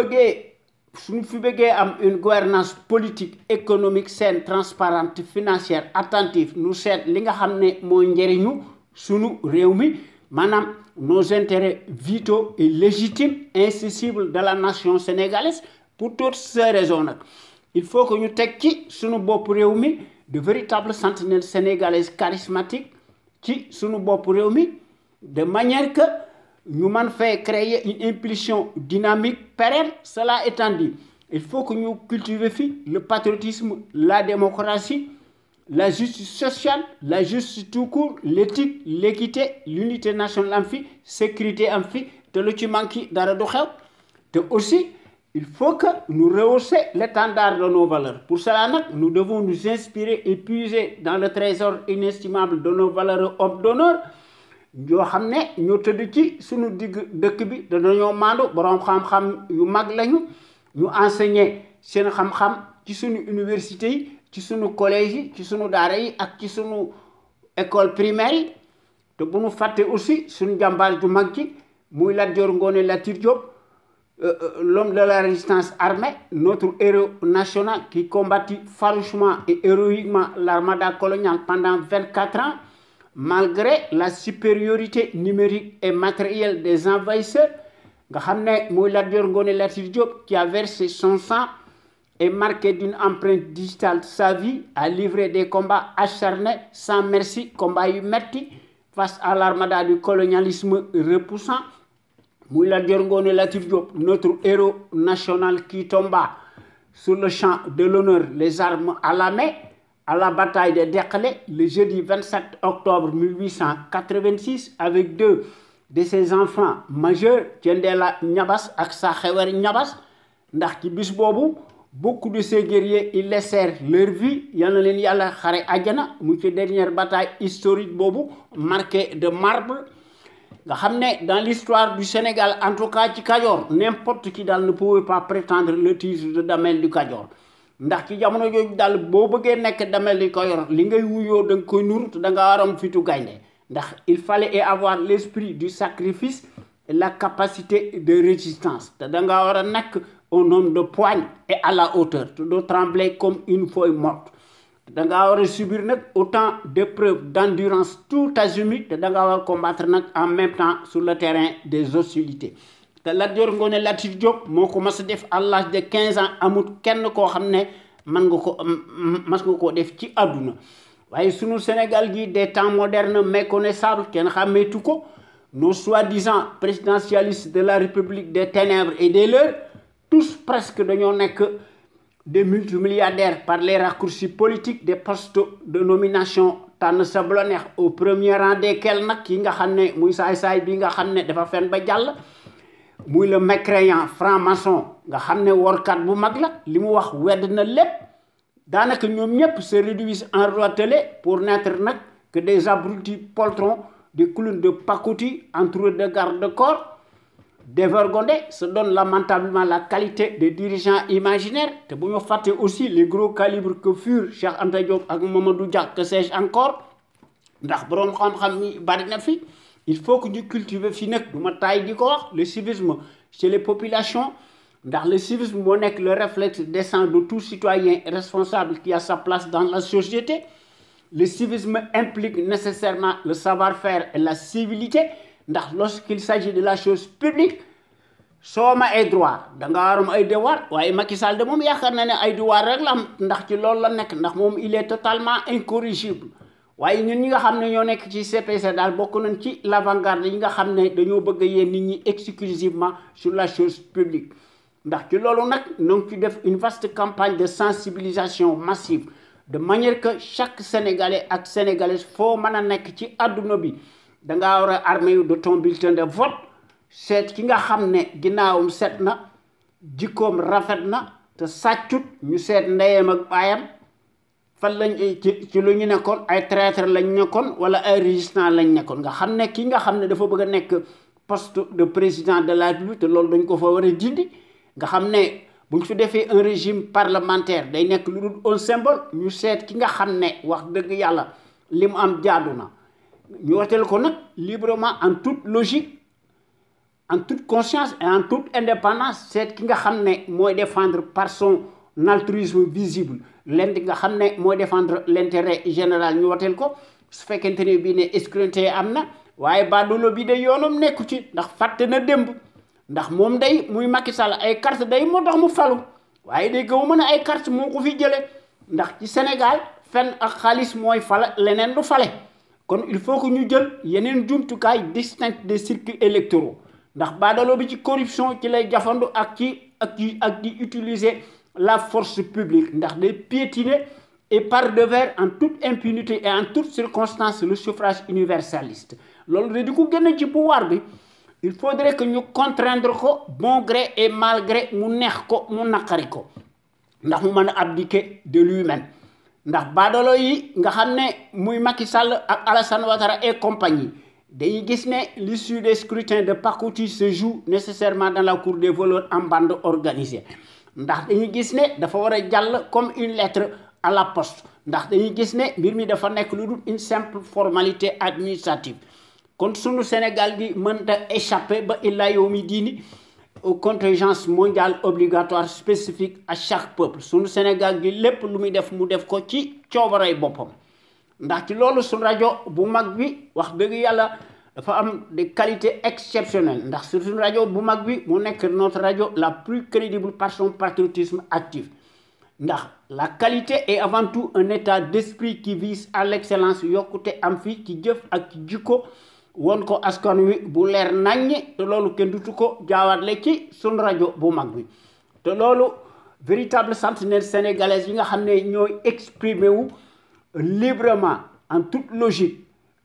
fi bëggee am une gouvernance politique économique saine transparente financière attentive nu seet li nga xam ne mooy njëriñu suñu réew mi maanaam nos intérêts vitaux et légitimes incessibles de la nation sénégalaise. Pour toutes ces raisons nag il faut que ñu teg ci suñu bopp réew mi de véritables sentinelles sénégalaises charismatiques ci suñu bopp réew mi de manière que ñu mën fay créer une impulsion dynamique pérenne. Cela étant dit, il faut que ñu cultiver fi le patriotisme, la démocratie, la justice sociale, la justice tout court, l'éthique, l'équité, l'unité nationale am fi sécurité am fi te lu ci manqué dara du xew te aussi il faut que nous rehaussions l'étendard de nos valeurs. Pour cela, nous devons nous inspirer et puiser dans le trésor inestimable de nos valeurs hommes d'honneur. Yoo xam ne ñoo tëdd ci suñu digg dëkk bi dañoo maandu borom xam-xam yu mag lañu ñu enseigner seen xam-xam ci suñu université yi ci suñu collège yi ci suñu daara yi ak ci suñu école primaire yi te bu ñu fàtte aussi suñu jàmbaar ju mag ci muy Lat Dior Ngoné Latyr Diop, l'homme de la résistance armée, notre héros national qui combattit farouchement et héroïquement l'armada coloniale pendant 24 ans, malgré la supériorité numérique et matérielle des envahisseurs. Nga xam ne mooy Lat Dior Ngoné Latyr Diop qui a versé son sang et marqué d'une empreinte digitale sa vie, a livré des combats acharnés sans merci, combats yu metti face à l'armada du colonialisme repoussant. Muy Lat Dior Ngoné Latyr Diop, notre héros national qui tomba sur le champ de l'honneur, les armes à la main, à la bataille de Derklé, le jeudi 27 octobre 1886, avec deux de ses enfants majeurs, Thiendella Niabass ak Sakhewar Niabass. Ndax ci bis boobu beaucoup de ces guerriers ils laissèrent leur vie, yal na leen yàlla xare àjjana, mu ci dernière bataille historique boobu marquée de marbre. Nga xam ne dans l'histoire du Sénégal, en tout cas ci Kajoor, n'importe qui daal ne pouvait pas prétendre le titre de Damel du Kajoor. Ndax ci jamono jooju daal boo bëggee nekk Damel du Kajoor li ngay wuyoo da nga koy nuru te da nga waram fitu gaynde. Ndax il fallait avoir l'esprit du sacrifice et la capacité de résistance te da nga war a nekk un homme de poigne et à la hauteur te doo trembler comme une feuille morte. Da nga war a subir nag autant d'épreuves d'endurance tout azimut te da nga war a combattre nag en même temps sur le terrain des hostilités. te Lat Dior Ngoné Latyr Diop moo ko mas a def à l'âge de 15 ans, amul kenn koo xam ne mas nga koo def ci àdduna. Waaye sunu Sénégal gi des temps modernes méconnaissables kenn xàmmeetu ko, nos soi-disant présidentialistes de la République des ténèbres et des leurs, tous presque dañoo nekk des multimilliardaires par les raccourcis politiques des postes de nomination tànn sa bu la neex, au premier rang desquels nag ki nga xam ne muy saay-saay bi nga xam ne dafa fen ba jàll muy le mécréant franc-maçon nga xam ne workat bu mag la, li mu wax wedd na lépp. Daanaka ñoom ñëpp se réduisent en roitelets pour n'être nag que des abrutis poltrons, des clowns de pacotille entourés de garde-corps. Dévergondés se donnent lamentablement la qualité de dirigeants imaginaires. te bu ñu fàtte aussi les gros calibres que furent Cheikh Anta Diop ak Mamadou Dia, que sais-je encore. Ndax borom xam-xam ni bari na fi. Il faut que ñu cultiver fi nag du ma taay di ko wax le civisme chez les populations. Ndax le civisme moo nekk le réflexe décent de tout citoyen responsable qui a sa place dans la société. Le civisme implique nécessairement le savoir-faire et la civilité. Ndax lorsqu'il s'agit de la chose publique soo ma ay droit da nga waram ay devoir. Waaye Macky Sall de moom yaakaar na ne ay devoir rek la am ndax ci loolu la nekk, ndax moom il est totalement incorrigible. Waaye ñun ñi nga xam ne ñoo nekk ci CPC daal bokk nañ ci l'avant-garde yi nga xam ne dañoo bëgg a yee nit ñi exclusivement sur la chose publique. Ndax ci loolu nag ñoo ngi ci def une vaste campagne de sensibilisation massive de manière que chaque Sénégalais ak Sénégalaise foo mën a nekk ci àdduna bi da ngaa war a armé de ton bulletin de vote, seet ki nga xam ne ginnaawam set na, jikkoom rafet na, te sàccut ñu seet ndeyam ak baayam fan lañ ci lu ñu nekkoon ay traître lañ nekkoon wala ay résistant lañ nekkoon nga xam ne ki nga xam ne dafa bëgg a nekk poste de président de la République te loolu dañ ko fa war a dindi nga xam ne bu ñu fi defee un régime parlementaire day nekk lu dul un symbole ñu seet ki nga xam ne wax dëgg yàlla li mu am jaadu na ñu woteel ko nag librement en toute logique en toute conscience et en toute indépendance seet ki nga xam ne mooy défendre par son altruisme visible leen nga xam ne mooy défendre l'intérêt général ñu woteel ko su fekkente ne bii ne escroquerie am na waaye baadoolo bi de yoonam nekku ci ndax fàtte na démb ndax moom day muy Macky Sall ay carte day moo tax mu falu waaye day gëw mën a ay carte moo ko fi jële ndax ci Sénégal fen ak xaalis mooy fala leneen du fale kon il faut que ñu jël yeneen jumtukaay distinct des circuits électoraux ndax baadoolo bi ci corruption ci lay jafandu ak di utiliser la force publique ndax day piétiner et par devers en toute impunité et en toutes circonstances le suffrage universaliste loolu de di ko génn ci pouvoir bi il faudrait que ñu contraindre ko bon gré et mal gré mu neex ko mu naqari ko ndax mu mën a abdiquer de lui-même ndax baadoolo yi nga xam ne muy Macky Sall ak Alassane Ouattara et compagnie dañuy gis ne l'issue des scrutins de Pakouti se joue nécessairement dans la cour des voleurs en bande organisée ndax dañuy gis ne dafa war a jàll comme une lettre à la poste ndax dañuy gis ne mbir mi dafa nekk lu dul une simple formalité administrative kon sunu Sénégal gi mënta échapper ba illa yawmi diini aux contingences mondiales obligatoires spécifiques à chaque peuple sunu Sénégal gi lépp lu muy def mu def ko ci coobaray boppam ndax ci loolu sunu rajo bu mag bi wax dëgg yàlla dafa am des qualités exceptionnelles ndax sunu rajo bu mag bi mu nekk notre rajo la plus crédible par son patriotisme actif ndax la qualité est avant tout un état d'esprit qui vise à l'excellence yokkute am fi ci jëf ak ci jikko won ko askan wi bu leer naññi te loolu kenn dutu ko jaawatle ci sunu rajo bu mag bi te loolu véritable sentinelle sénégalaise yi nga xam ne ñooy exprimer wu librement en toute logique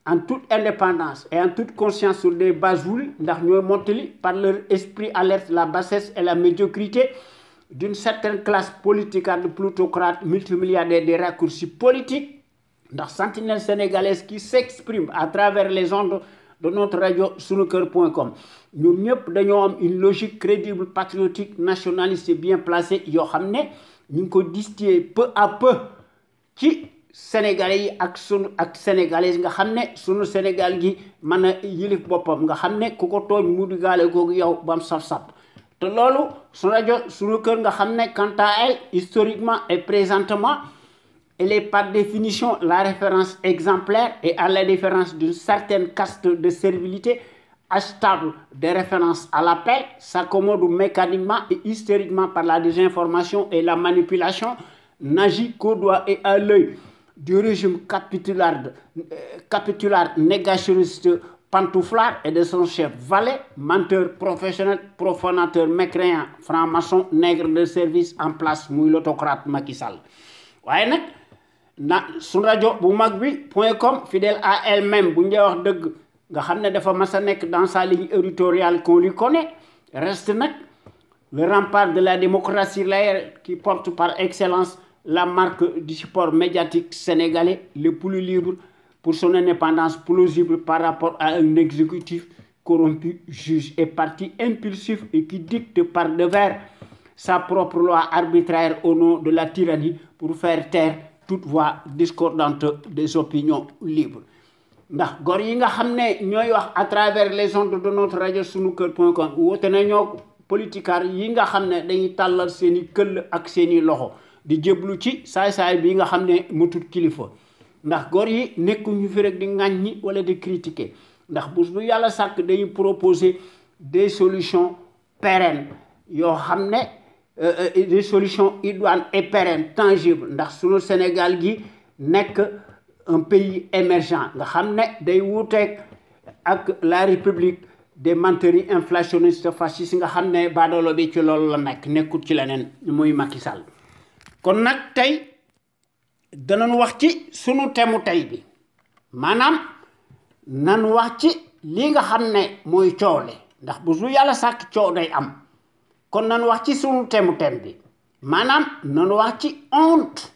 en toute indépendance et en toute conscience sur des bases voulues ndax ñooy mottali par leur esprit alerte la bassesse et la médiocrité d'une certaine classe politique de plutocrates multimilliardaires des raccourcis politiques ndax sentinelle sénégalaise qui s'exprime à travers les ondes de notre radio sunuker.com ñun ñëpp dañoo am une logique crédible patriotique nationaliste bien placée yoo xam ne ñu ngi ko distiller peu à peu ci sénégalais yi ak sénégalaises nga xam ne sunu Sénégal gi mën a yilif boppam nga xam ne ku ko tooñ mu digaale googu yow bam saf-saf te loolu sunu rajo Sunuker nga xam ne quant à elle historiquement et présentement elle est par définition la référence exemplaire et à la différence d'une certaine caste de servilité achetable des références à l'appel s'accommode mécaniquement et hystériquement par la désinformation et la manipulation n'agit qu'au doigt et à l'œil du régime capitulaire négationniste pantouflard et de son chef valet, menteur professionnel, profanateur, mécréant, franc-maçon, nègre de service en place muy l'autocrate Macky Sall waaye nag sunu rajo bu mag bi .com fidèle à elle-même bu ñu wax dëgg nga xam ne dafa mas a nekk dans sa ligne éditoriale qu'on lui connaît reste nag le rempart de la démocratie laïque qui porte par excellence la marque du support médiatique sénégalais le plus libre pour son indépendance plausible par rapport à un exécutif corrompu, juge et parti impulsif et qui dicte par devers sa propre loi arbitraire au nom de la tyrannie pour faire taire toute voix discordante des opinions libres ndax gor yi nga xam ne ñooy wax à travers les ondes de notre radio sunuker.com woote na ñoo politicar yi nga xam ne dañuy tàllal seeni këll ak seeni loxo di jéblu ci saay-saay bi nga xam ne mutut kilifa ndax gor yi nekkuñu fi rek di ŋàññi wala di critiquer ndax bu yàlla sàkk dañuy proposer des solutions pérennes yoo xam ne des solutions idoines et pérennes tangibles ndax sunu Sénégal gi nekk un pays émergent nga xam ne day wuuteeg ak la république des menteries inflationnistes fascistes nga xam ne baadoolo bi ci loolu la nekkut ci leneen muy Macky Sall kon nag tey danañ wax ci sunu temu tey bi maanaam nan wax ci li nga xam ne mooy coow li ndax bu yàlla sàkk coow day am kon nan wax ci sunu tem bi Madame, non wax ci honte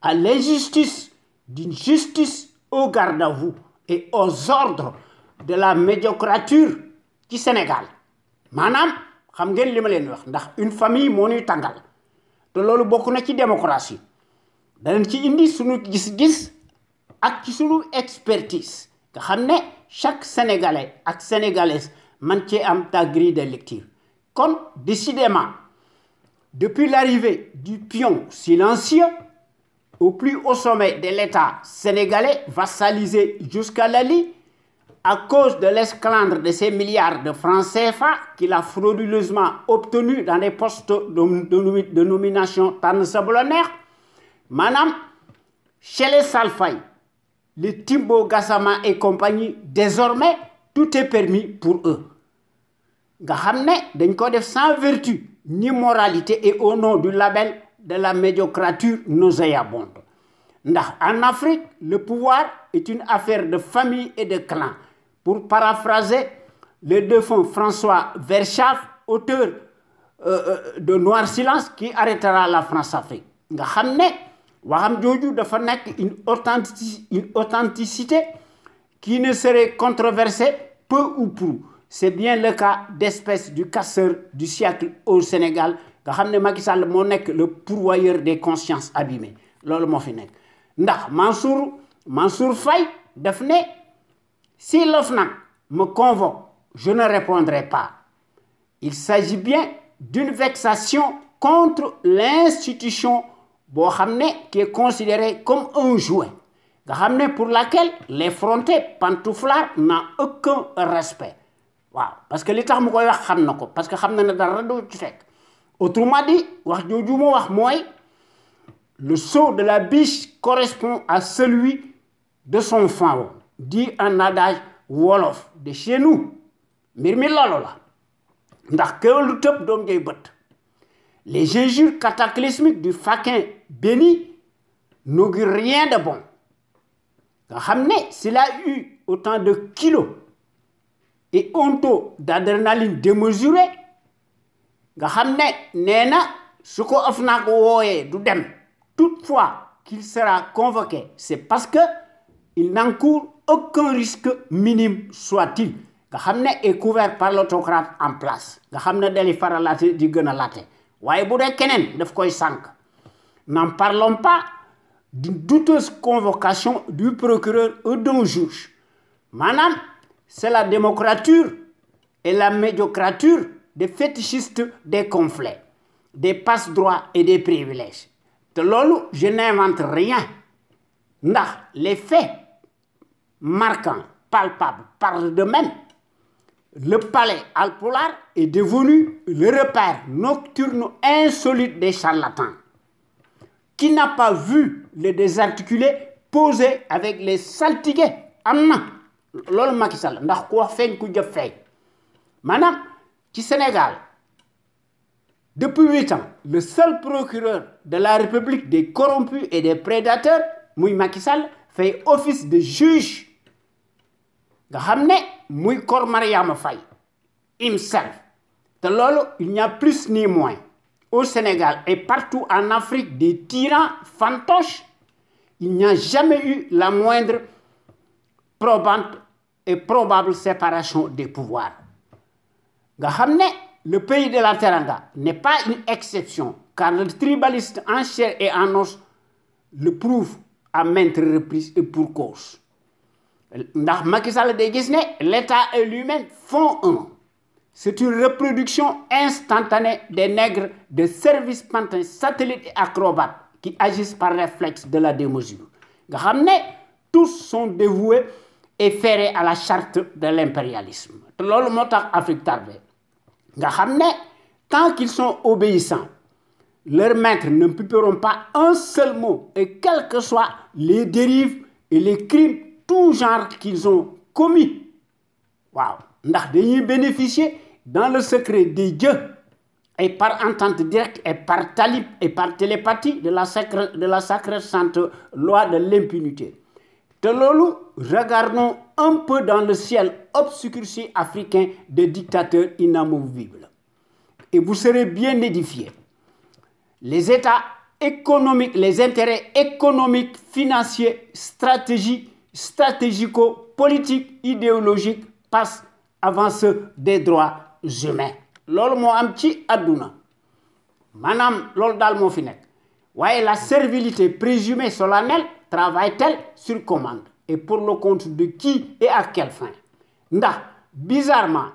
à l'injustice d'une justice au garde à vous et aux ordres de la médiocrature du Sénégal. Madame, xam ngeen li ma leen wax ndax une famille moo ñuy tàngal te loolu bokk na ci démocratie danañ ci indi sunu gis-gis ak ci sunu expertise nga xam ne chaque Sénégalais ak Sénégalaise man cee am ta grille de lecture kon décidément depuis l'arrivée du pion silencieux au plus haut sommet de l'État sénégalais vassalisé jusqu'à l'Ali à cause de l'esclandre de ces milliards de francs CFA qu'il a frauduleusement obtenus dans des postes de nomination tànn sa bu la neex maanaam chez les Salfay, les Timbo Gassama et compagnie, désormais tout est permis pour eux. Nga xam ne dañ ko def sans vertu ni moralité et au nom du label de la médiocrature nauséabonde. Ndax en Afrique, le pouvoir est une affaire de famille et de clan. Pour paraphraser le défunt François Verschaff, auteur de Noir Silence, qui arrêtera la France-Afrique. Nga xam ne waxam jooju dafa nekk une authenticité qui ne serait controversée peu ou prou. C'est bien le cas d'espèce du casseur du siècle au Sénégal nga xam ne Macky Sall moo nekk le pourvoyeur des consciences abîmées loolu moo fi nekk ndax Mansour Faye daf ne si l'OFNAC me convoque je ne répondrai pas. Il s'agit bien d'une vexation contre l'institution boo xam ne qui est considérée comme un jouet nga xam ne pour laquelle l'effronté pantouflard n'a aucun respect. Waaw parce que li tax mu koy wax xam na ko parce que xam na ne dara du ci fekk autrement dit wax jooju mu wax mooy le saut de la biche correspond à celui de son fond dit en adage wolof de chez nous mbir mi loolu la ndax kéwél lu tëb doom jay bët. Les injures cataclysmiques du faquin béni n'augurent rien de bon. Nga xam ne s'il a eu autant de kilos et un taux d'adrénaline démesuré nga xam ne nee na su ko OFNAC wooyee du dem toutefois qu'il sera convoqué c'est parce que il n'encourt aucun risque minime soit-il nga xam ne est couvert par l'autocrate en place nga xam ne dali faralaate di gën a laate waaye bu dee keneen daf koy sànq. N'en parlons pas d'une douteuse convocation du procureur ou d'un juge. Madame, c'est la démocrature et la médiocrature des fétichistes des conflits, des passe-droits et des privilèges. Te loolu, je n'invente rien. Ndax les faits marquants, palpables, parlent d'eux-mêmes. Le palais Alpulaar est devenu le repère nocturne insolite des charlatans. Qui n'a pas vu les désarticulés poser avec les saltigués am na loolu Macky Sall ndax ku wax feeñ ku jëf feeñ maanaam ci Sénégal depuis 8 ans le seul procureur de la République des corrompus et des prédateurs muy Macky Sall fait office de juge nga xam ne muy Kor Mariama Faye himself te loolu il n'y a plus ni moins. Au Sénégal et partout en Afrique des tyrans fantoches, il n'y a jamais eu la moindre probante et probable séparation des pouvoirs. Nga xam ne le pays de la Teranga n'est pas une exception car le tribaliste en chair et en os le prouve à maintes reprises et pour cause. Ndax Macky Sall day gis ne l'État et lui-même font un. C'est une reproduction instantanée des nègres de services pantins, satellites et acrobates qui agissent par réflexe de la démesure. Nga xam ne tous sont dévoués et ferrés à la charte de l'impérialisme. Te loolu moo tax Afrique tardée. Nga xam ne tant qu'ils sont obéissants, leurs maîtres ne publieront pas un seul mot et quelles que soient les dérives et les crimes tout genre qu'ils ont commis. Waaw ndax dañuy bénéficier dans le secret des dieux et par entente directe et par talib et par télépathie de la sacrée sainte loi de l'impunité. Te loolu regardons un peu dans le ciel obscurci africain des dictateurs inamovibles et vous serez bien édifiés. les États économiques, les intérêts économiques, financiers, stratégico-politiques, idéologiques passent avant ceux des droits humains. Loolu moo am ci àdduna maanaam loolu daal moo fi nekk waaye la servilité présumée solennelle travaille-t-elle sur commande et pour le compte de qui et à quelle fin? Ndax bizarrement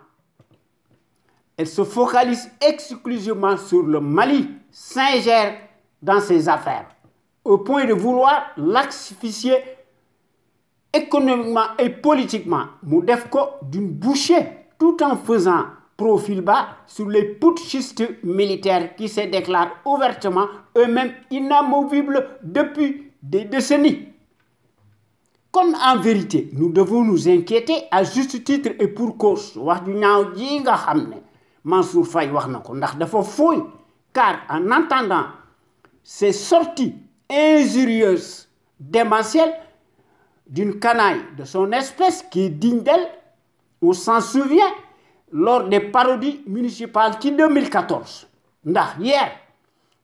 elle se focalise exclusivement sur le Mali, s'ingère dans ses affaires au point de vouloir l'asphyxier économiquement et politiquement mu def ko d'une bouchée tout en faisant profil bas sur les putschistes militaires qui se déclarent ouvertement eux-mêmes inamovibles depuis des décennies. Comme en vérité, nous devons nous inquiéter à juste titre et pour cause. Wax ju ñaaw ji nga xam ne Mansour Faye wax na ko ndax dafa fooy car en entendant ces sorties injurieuses démentielles d'une canaille de son espèce qui est digne d'elle, on s'en souvient lors des parodies municipales qui 2014. Ndax hier,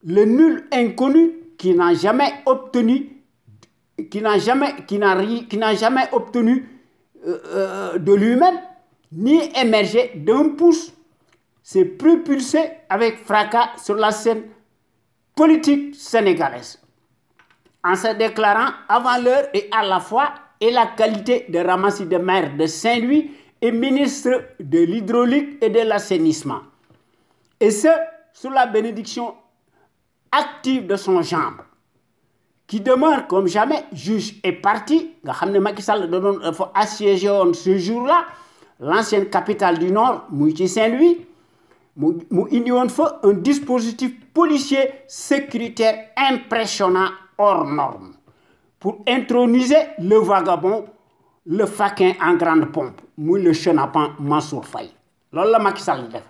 le nul inconnu qui n'a jamais obtenu de lui-même ni émergé d'un pouce s'est propulsé avec fracas sur la scène politique sénégalaise en se déclarant avant l'heure et à la fois et la qualité de ramassis de maire de Saint-Louis et ministre de l'hydraulique et de l'assainissement. Et ce, sous la bénédiction active de son gendre, qui demeure comme jamais juge et partie. Nga xam ne Macky Sall da doon dafa assiégé woon ce jour-là l'ancienne capitale du Nord muy ci Saint-Louis mu indi woon fa un dispositif policier sécuritaire impressionnant hors norme pour introniser le vagabond, le faquin en grande pompe muy le chenapan Mansour Faye. Loolu la Macky Sall def.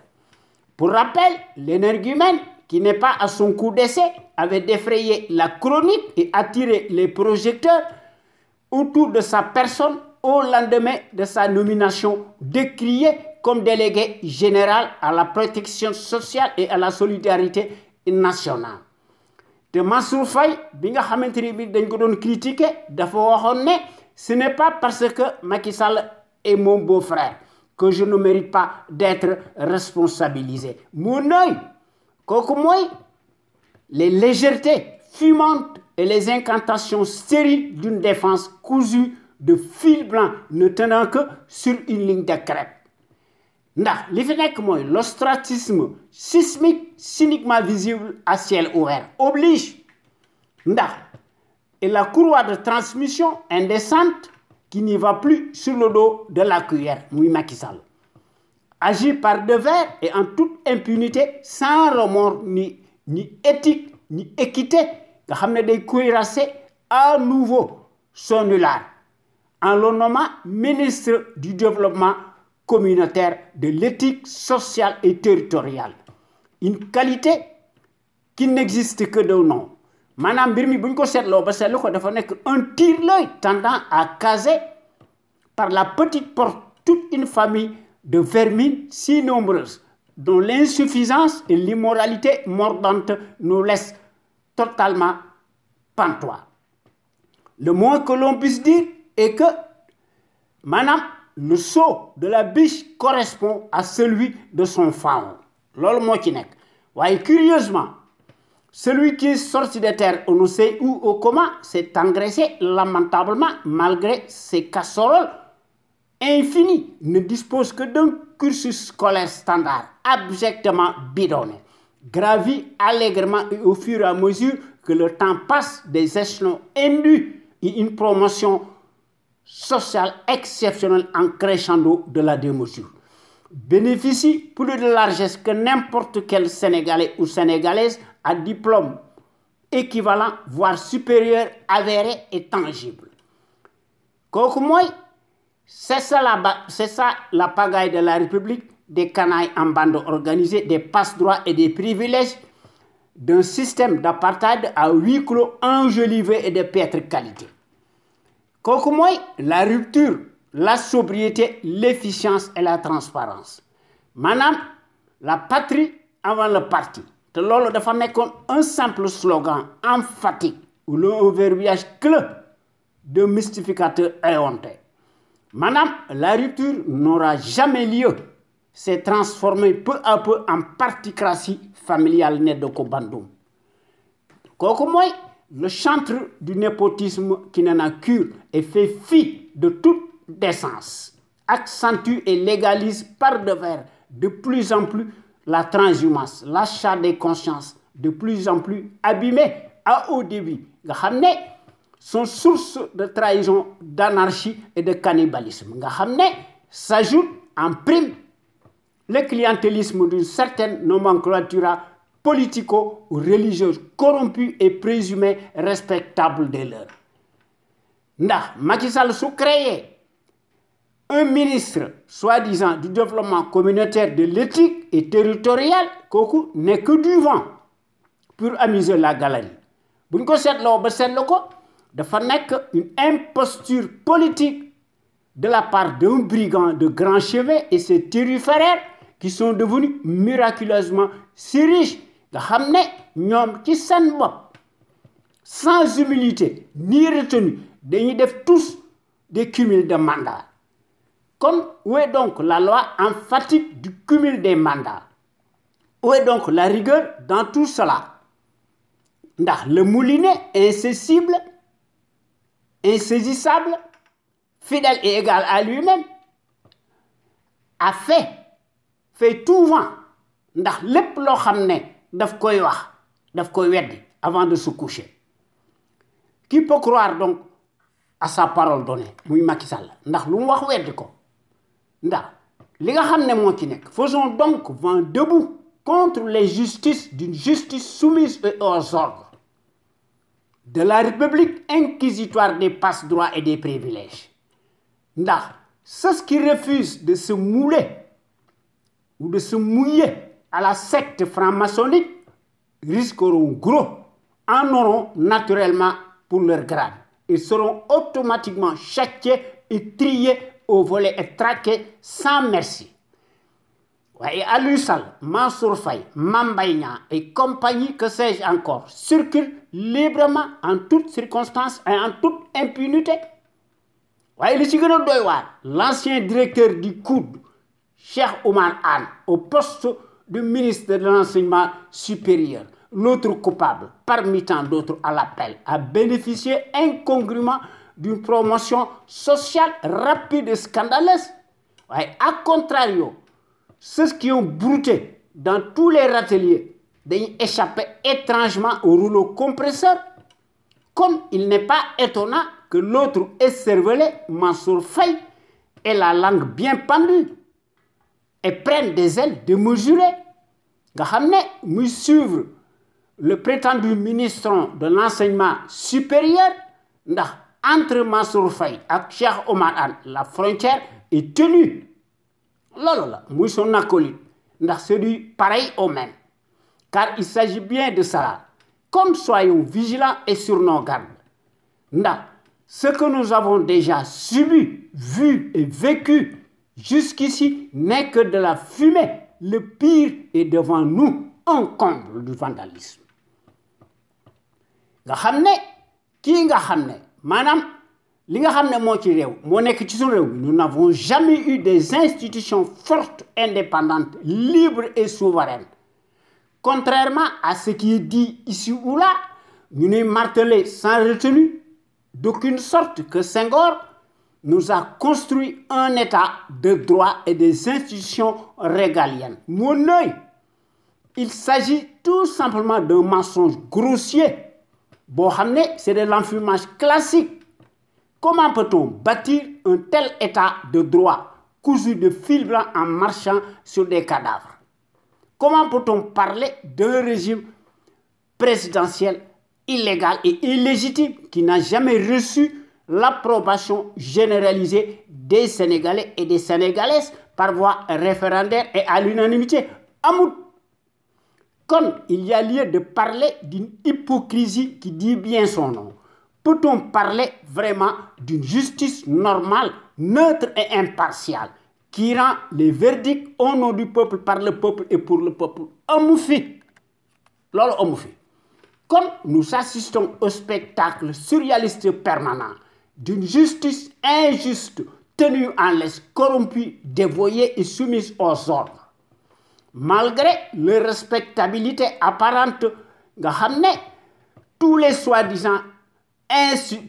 Pour rappel, l'énergumène qui n'est pas à son coup d'essai avait défrayé la chronique et attiré les projecteurs autour de sa personne au lendemain de sa nomination décriée comme délégué général à la protection sociale et à la solidarité nationale. te Mansour Faye bi nga xamante ni bi dañ ko doon critiquer dafa waxoon ne ce n'est pas parce que Macky Sall est mon beau-frère que je ne mérite pas d'être responsabilisé. Mon œil, kooku mooy les légèretés fumantes et les incantations stériles d'une défense cousue de fil blanc ne tenant que sur une ligne de crête. Ndax li fi nekk mooy l'ostracisme sismique cyniquement visible à ciel ouvert oblige ndax et la courroie de transmission indécente qui n'y va plus sur le dos de la cuillère muy Macky Sall agit par devers et en toute impunité sans remords ni éthique ni équité nga xam ne day cuirasser à nouveau son nulard en le nommant ministre du développement communautaire, de l'éthique sociale et territoriale. Une qualité qui n'existe que de nom. Maanaam mbir mi bu ñu ko seetloo ba seetlu ko dafa nekk un tire-l'œil tendant à caser par la petite porte toute une famille de vermines si nombreuses dont l'insuffisance et l'immoralité mordante nous laissent totalement pantois. Le moins que l'on puisse dire est que maanaam le saut de la biche correspond à celui de son faon. Loolu moo ci nekk. Waaye curieusement, celui qui est sorti de terre, on ne sait où ou comment, s'est engraissé lamentablement malgré ses casseroles infinies, ne dispose que d'un cursus scolaire standard, abjectement bidonné, gravi allègrement et au fur et à mesure que le temps passe des échelons indus et une promotion sociale exceptionnelle en crescendo de la démesure. Bénéficie plus de largesse que n'importe quel Sénégalais ou Sénégalaise à diplôme équivalent, voire supérieur, avéré et tangible. Kooku mooy, c'est ça la pagaille de la République, des canailles en bande organisée, des passe-droits et des privilèges, d'un système d'apartheid à huis clos enjolivé et de piètre qualité. Kooku mooy la rupture, la sobriété, l'efficience et la transparence. Maanaam la patrie avant le parti. te loolu dafa nekkoon un simple slogan emphatique ou un verbiage clé de mystificateur éhonté. Madame, la rupture n'aura jamais lieu. C'est transformé peu à peu en particratie familiale née de Kobandoum. Kooku mooy le chantre du népotisme qui n'en a cure et fait fi de toute décence, accentue et légalise par devers de plus en plus la transhumance, l'achat des consciences, de plus en plus abîmées à haut débit, nga xam ne sont source de trahison, d'anarchie et de cannibalisme. Nga xam ne s'ajoute en prime le clientélisme d'une certaine nomenclature politico-religieuse corrompue et présumée respectable des leurs. Ndax Macky Sall su créé un ministre soi-disant du développement communautaire, de l'éthique et territorial, kooku n'est que du vent pour amuser la galerie. Bu ñu ko seetloo ba seetlu ko dafa nekk une imposture politique de la part d'un brigand de grand chevet et ses turiféraires qui sont devenus miraculeusement si riches nga xam ne ñoom ci seen bopp sans humilité ni retenue dañuy def tous des cumuls de mandats. Kon où est donc la loi emphatique du cumul des mandats? Où est donc la rigueur dans tout cela? Ndax le moulinet incessible, insaisissable, fidèle et égal à lui-même a fait tout vent ndax lépp loo xam ne daf koy wax daf koy weddi avant de se coucher. Qui peut croire donc à sa parole donnée muy Macky Sall ndax lu mu wax weddi ko ndax li nga xam ne moo ci nekk. Faisons donc vent debout contre les justices d'une justice soumise aux ordres de la République inquisitoire des passe-droits et des privilèges. Ndax ceux qui refusent de se mouler ou de se mouiller à la secte franc-maçonnique risqueront gros, en auront naturellement pour leur grade. Ils seront automatiquement châtiés et triés au volet et traqués sans merci. Et Aliou Sall, Mansour Faye, Mame Mbaye Niang et compagnie, que sais-je encore, circulent librement en toutes circonstances et en toute impunité. Waaye li ci gën a doy waar, l'ancien directeur du COUD, Cheikh Oumar Anne, au poste de ministre de l'enseignement supérieur, l'autre coupable, parmi tant d'autres à l'appel, a bénéficié incongrument d'une promotion sociale rapide et scandaleuse. Waaye à contrario, ceux qui ont brouté dans tous les râteliers dañuy échapper étrangement au rouleau compresseur. Comme il n'est pas étonnant que l'autre écervelé, Mansour Faye, ait la langue bien pendue et prenne des ailes démesurées. Nga xam ne muy suivre le prétendu ministre de l'enseignement supérieur ndax entre Mansour Faye ak Cheikh Oumar Anne la frontière est tenue. Loolu la muy son acolyte ndax c'est du pareil au même car il s'agit bien de cela. Comme soyons vigilants et sur nos gardes. Ndax ce que nous avons déjà subi, vu et vécu jusqu'ici n'est que de la fumée. Le pire est devant nous, un comble du vandalisme. Nga xam ne kii nga xam ne maanaam li nga xam ne moo ci réew moo nekk ci suñu réew bi, nous n'avons jamais eu des institutions fortes, indépendantes, libres et souveraines. Contrairement à ce qui est dit ici ou là, ñu nuy martelé sans retenue d'aucune sorte que Senghor nous a construit un état de droit et des institutions régaliennes. Mon œil, il s'agit tout simplement d'un mensonge grossier. Boo xam ne c'est de l'enfumage classique. Comment peut-on bâtir un tel état de droit cousu de fil blanc en marchant sur des cadavres? Comment peut-on parler d'un régime présidentiel illégal et illégitime qui n'a jamais reçu l'approbation généralisée des Sénégalais et des Sénégalaises par voie référendaire et à l'unanimité? Amut. Kon il y a lieu de parler d'une hypocrisie qui dit bien son nom. Peut-on parler vraiment d'une justice normale, neutre et impartiale qui rend les verdicts au nom du peuple, par le peuple et pour le peuple? Amu fi. loolu amu fi. Comme nous assistons au spectacle surréaliste permanent d'une justice injuste tenue en laisse, corrompue, dévoyée et soumise aux ordres, malgré leur respectabilité apparente, nga xam ne tous les soi-disant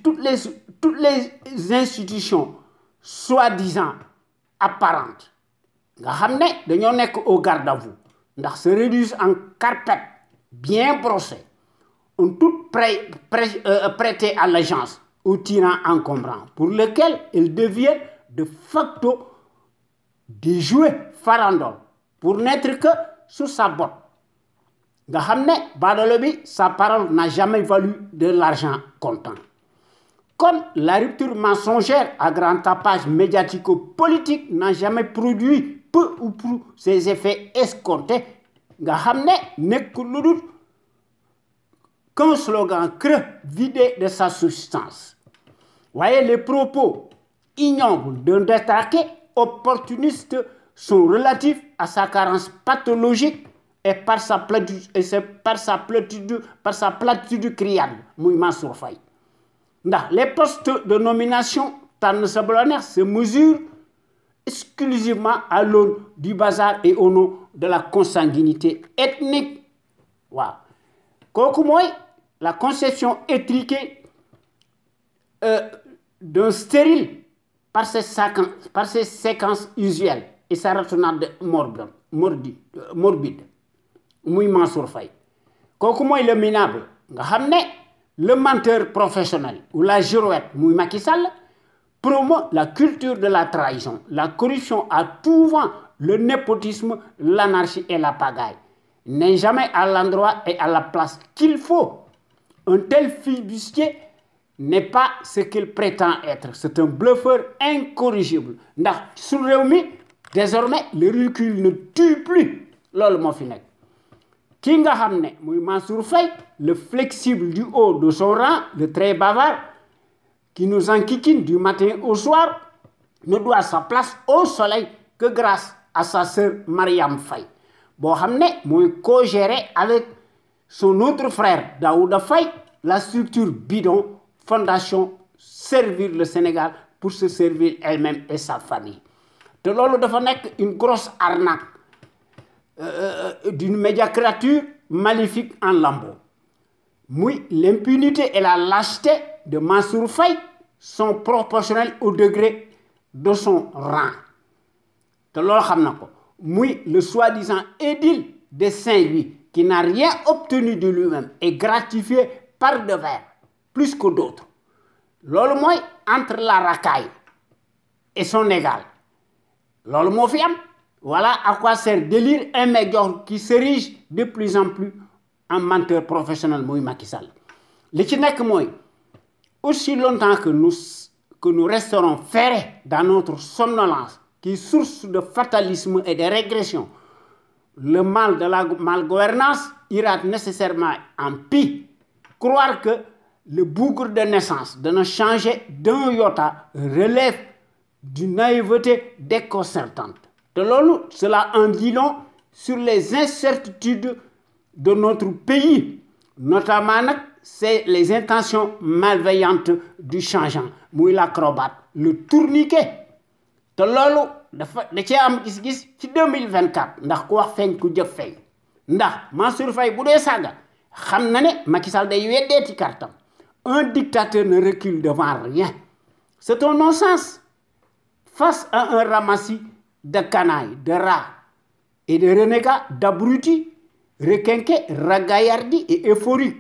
toutes les institutions soi-disant apparentes nga xam ne dañoo nekk au garde à vous ndax se réduisent en carpette bien brossée, ont toutes prêté allégeance aux tyrans encombrants pour lesquels ils deviennent de facto des jouets farandoles pour n'être que sous sa botte. Nga xam ne baadoolo bi sa parole n'a jamais valu de l'argent comptant. Comme la rupture mensongère à grand tapage médiatico-politique n'a jamais produit peu ou prou ses effets escomptés, nga xam ne nekk lu dul qu'un slogan creux vidé de sa substance. Voyez, les propos ignobles d'un détraqué opportuniste sont relatifs à sa carence pathologique et par sa platitude criarde, muy Mansour Faye. Ndax les postes de nomination tànn sa bu la neex se mesurent exclusivement à l'aune du bazar et au nom de la consanguinité ethnique. Waaw kooku mooy la conception étriquée d'un stérile par ses séquences usuelles et sa ratonnade morbide muy Mansour Faye. Kooku mooy le minable nga xam ne le menteur professionnel ou la girouette muy Macky Sall promeut la culture de la trahison, la corruption à tout vent, le népotisme, l'anarchie et la pagaille. N'est jamais à l'endroit et à la place qu'il faut. Un tel flibustier n'est pas ce qu'il prétend être. C'est un bluffeur incorrigible. Ndax su réew mi désormais le ridicule ne tue plus. Loolu moo fi nekk. Ki nga xam ne muy Mansour Faye, le flexible du haut de son rang, le très bavard, qui nous enquiquine du matin au soir, ne doit sa place au soleil que grâce à sa sœur Mariam Faye. Boo xam ne mooy co-gérer avec son autre frère Daouda Faye la structure bidon Fondation Servir le Sénégal pour se servir elle-même et sa famille. Te loolu dafa nekk une grosse arnaque d'une médiocrature maléfique en lambeaux. Muy l'impunité et la lâcheté de Mansour Faye sont proportionnelles au degré de son rang. Te loolu xam na ko. Muy le soi-disant édile de Saint-Louis qui n'a rien obtenu de lui-même et gratifié par devers plus que d'autres. Loolu mooy entre la racaille et son égal. Loolu moo fi am. Voilà à quoi sert délire un médiocre qui s'érige de plus en plus en menteur professionnel muy Macky Sall. Li ci nekk mooy aussi longtemps que nous resterons ferrés dans notre somnolence qui est source de fatalisme et de régression, le mal de la malgouvernance ira nécessairement en pis. Croire que le bougre de naissance de ne changer d'un iota relève d'une naïveté déconcertante. De loolu, cela en dit long sur les incertitudes de notre pays, notamment nag c'est les intentions malveillantes du changeant muy l'acrobate, le tourniquet. Te loolu da cee am gis-gis ci 2024 ndax ku wax feeñ ku jëf feeñ ndax Mansour Faye bu dee saaga xam na ne Macky Sall day weddeeti kartam. Un dictateur ne recule devant rien. C'est un non-sens face à un ramassis de canailles, de rats et de renégats, d'abrutis, requinqués, ragaillardis et euphoriques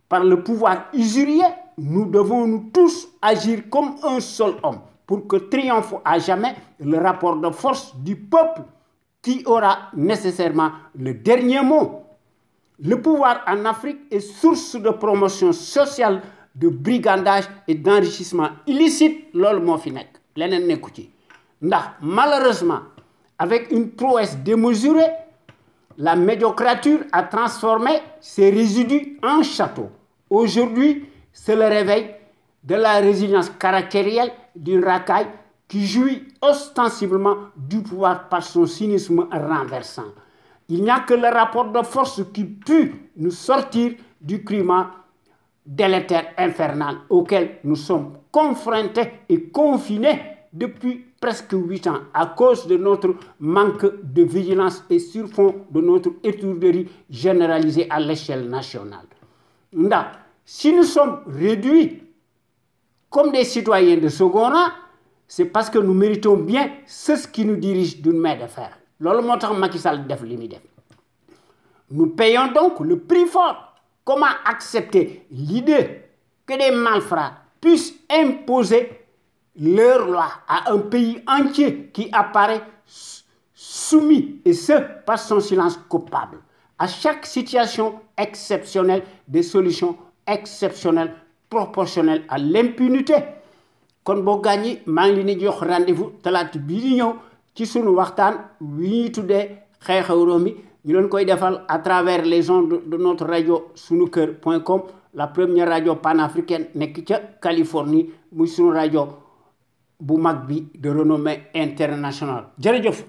par le pouvoir usurier. Nous devons nous tous agir comme un seul homme pour que triomphe à jamais le rapport de force du peuple qui aura nécessairement le dernier mot. Le pouvoir en Afrique est source de promotion sociale, de brigandage et d'enrichissement illicite. Loolu moo fi nekk leneen nekku ci ndax malheureusement avec une prouesse démesurée, la médiocrature a transformé ses résidus en châteaux. Aujourd'hui, c'est le réveil de la résilience caractérielle d'une racaille qui jouit ostensiblement du pouvoir par son cynisme renversant. Il n'y a que le rapport de force qui peut nous sortir du climat délétère infernal auquel nous sommes confrontés et confinés depuis presque 8 ans à cause de notre manque de vigilance et sur fond de notre étourderie généralisée à l'échelle nationale. Si nous sommes réduits comme des citoyens de second rang, c'est parce que nous méritons bien ceux qui nous dirigent d'une main de fer. Nous payons donc le prix fort. Comment accepter l'idée que des malfrats puissent imposer leur loi à un pays entier qui apparaît soumis, et ce, par son silence coupable? À chaque situation exceptionnelle, des solutions exceptionnelles, proportionnelles à l'impunité. Kon bo gagné, maa ngi leen di jox rendez-vous talaata bii di ñëw ci sunu waxtaan wi ñuy tuddee xew-xew réew mi ñu leen koy defal à travers les ondes de notre radio sunuker.com, la première radio panafricaine nekk ca Californie muy sunu radio bu mag bi de renommée internationale. Jërëjëf.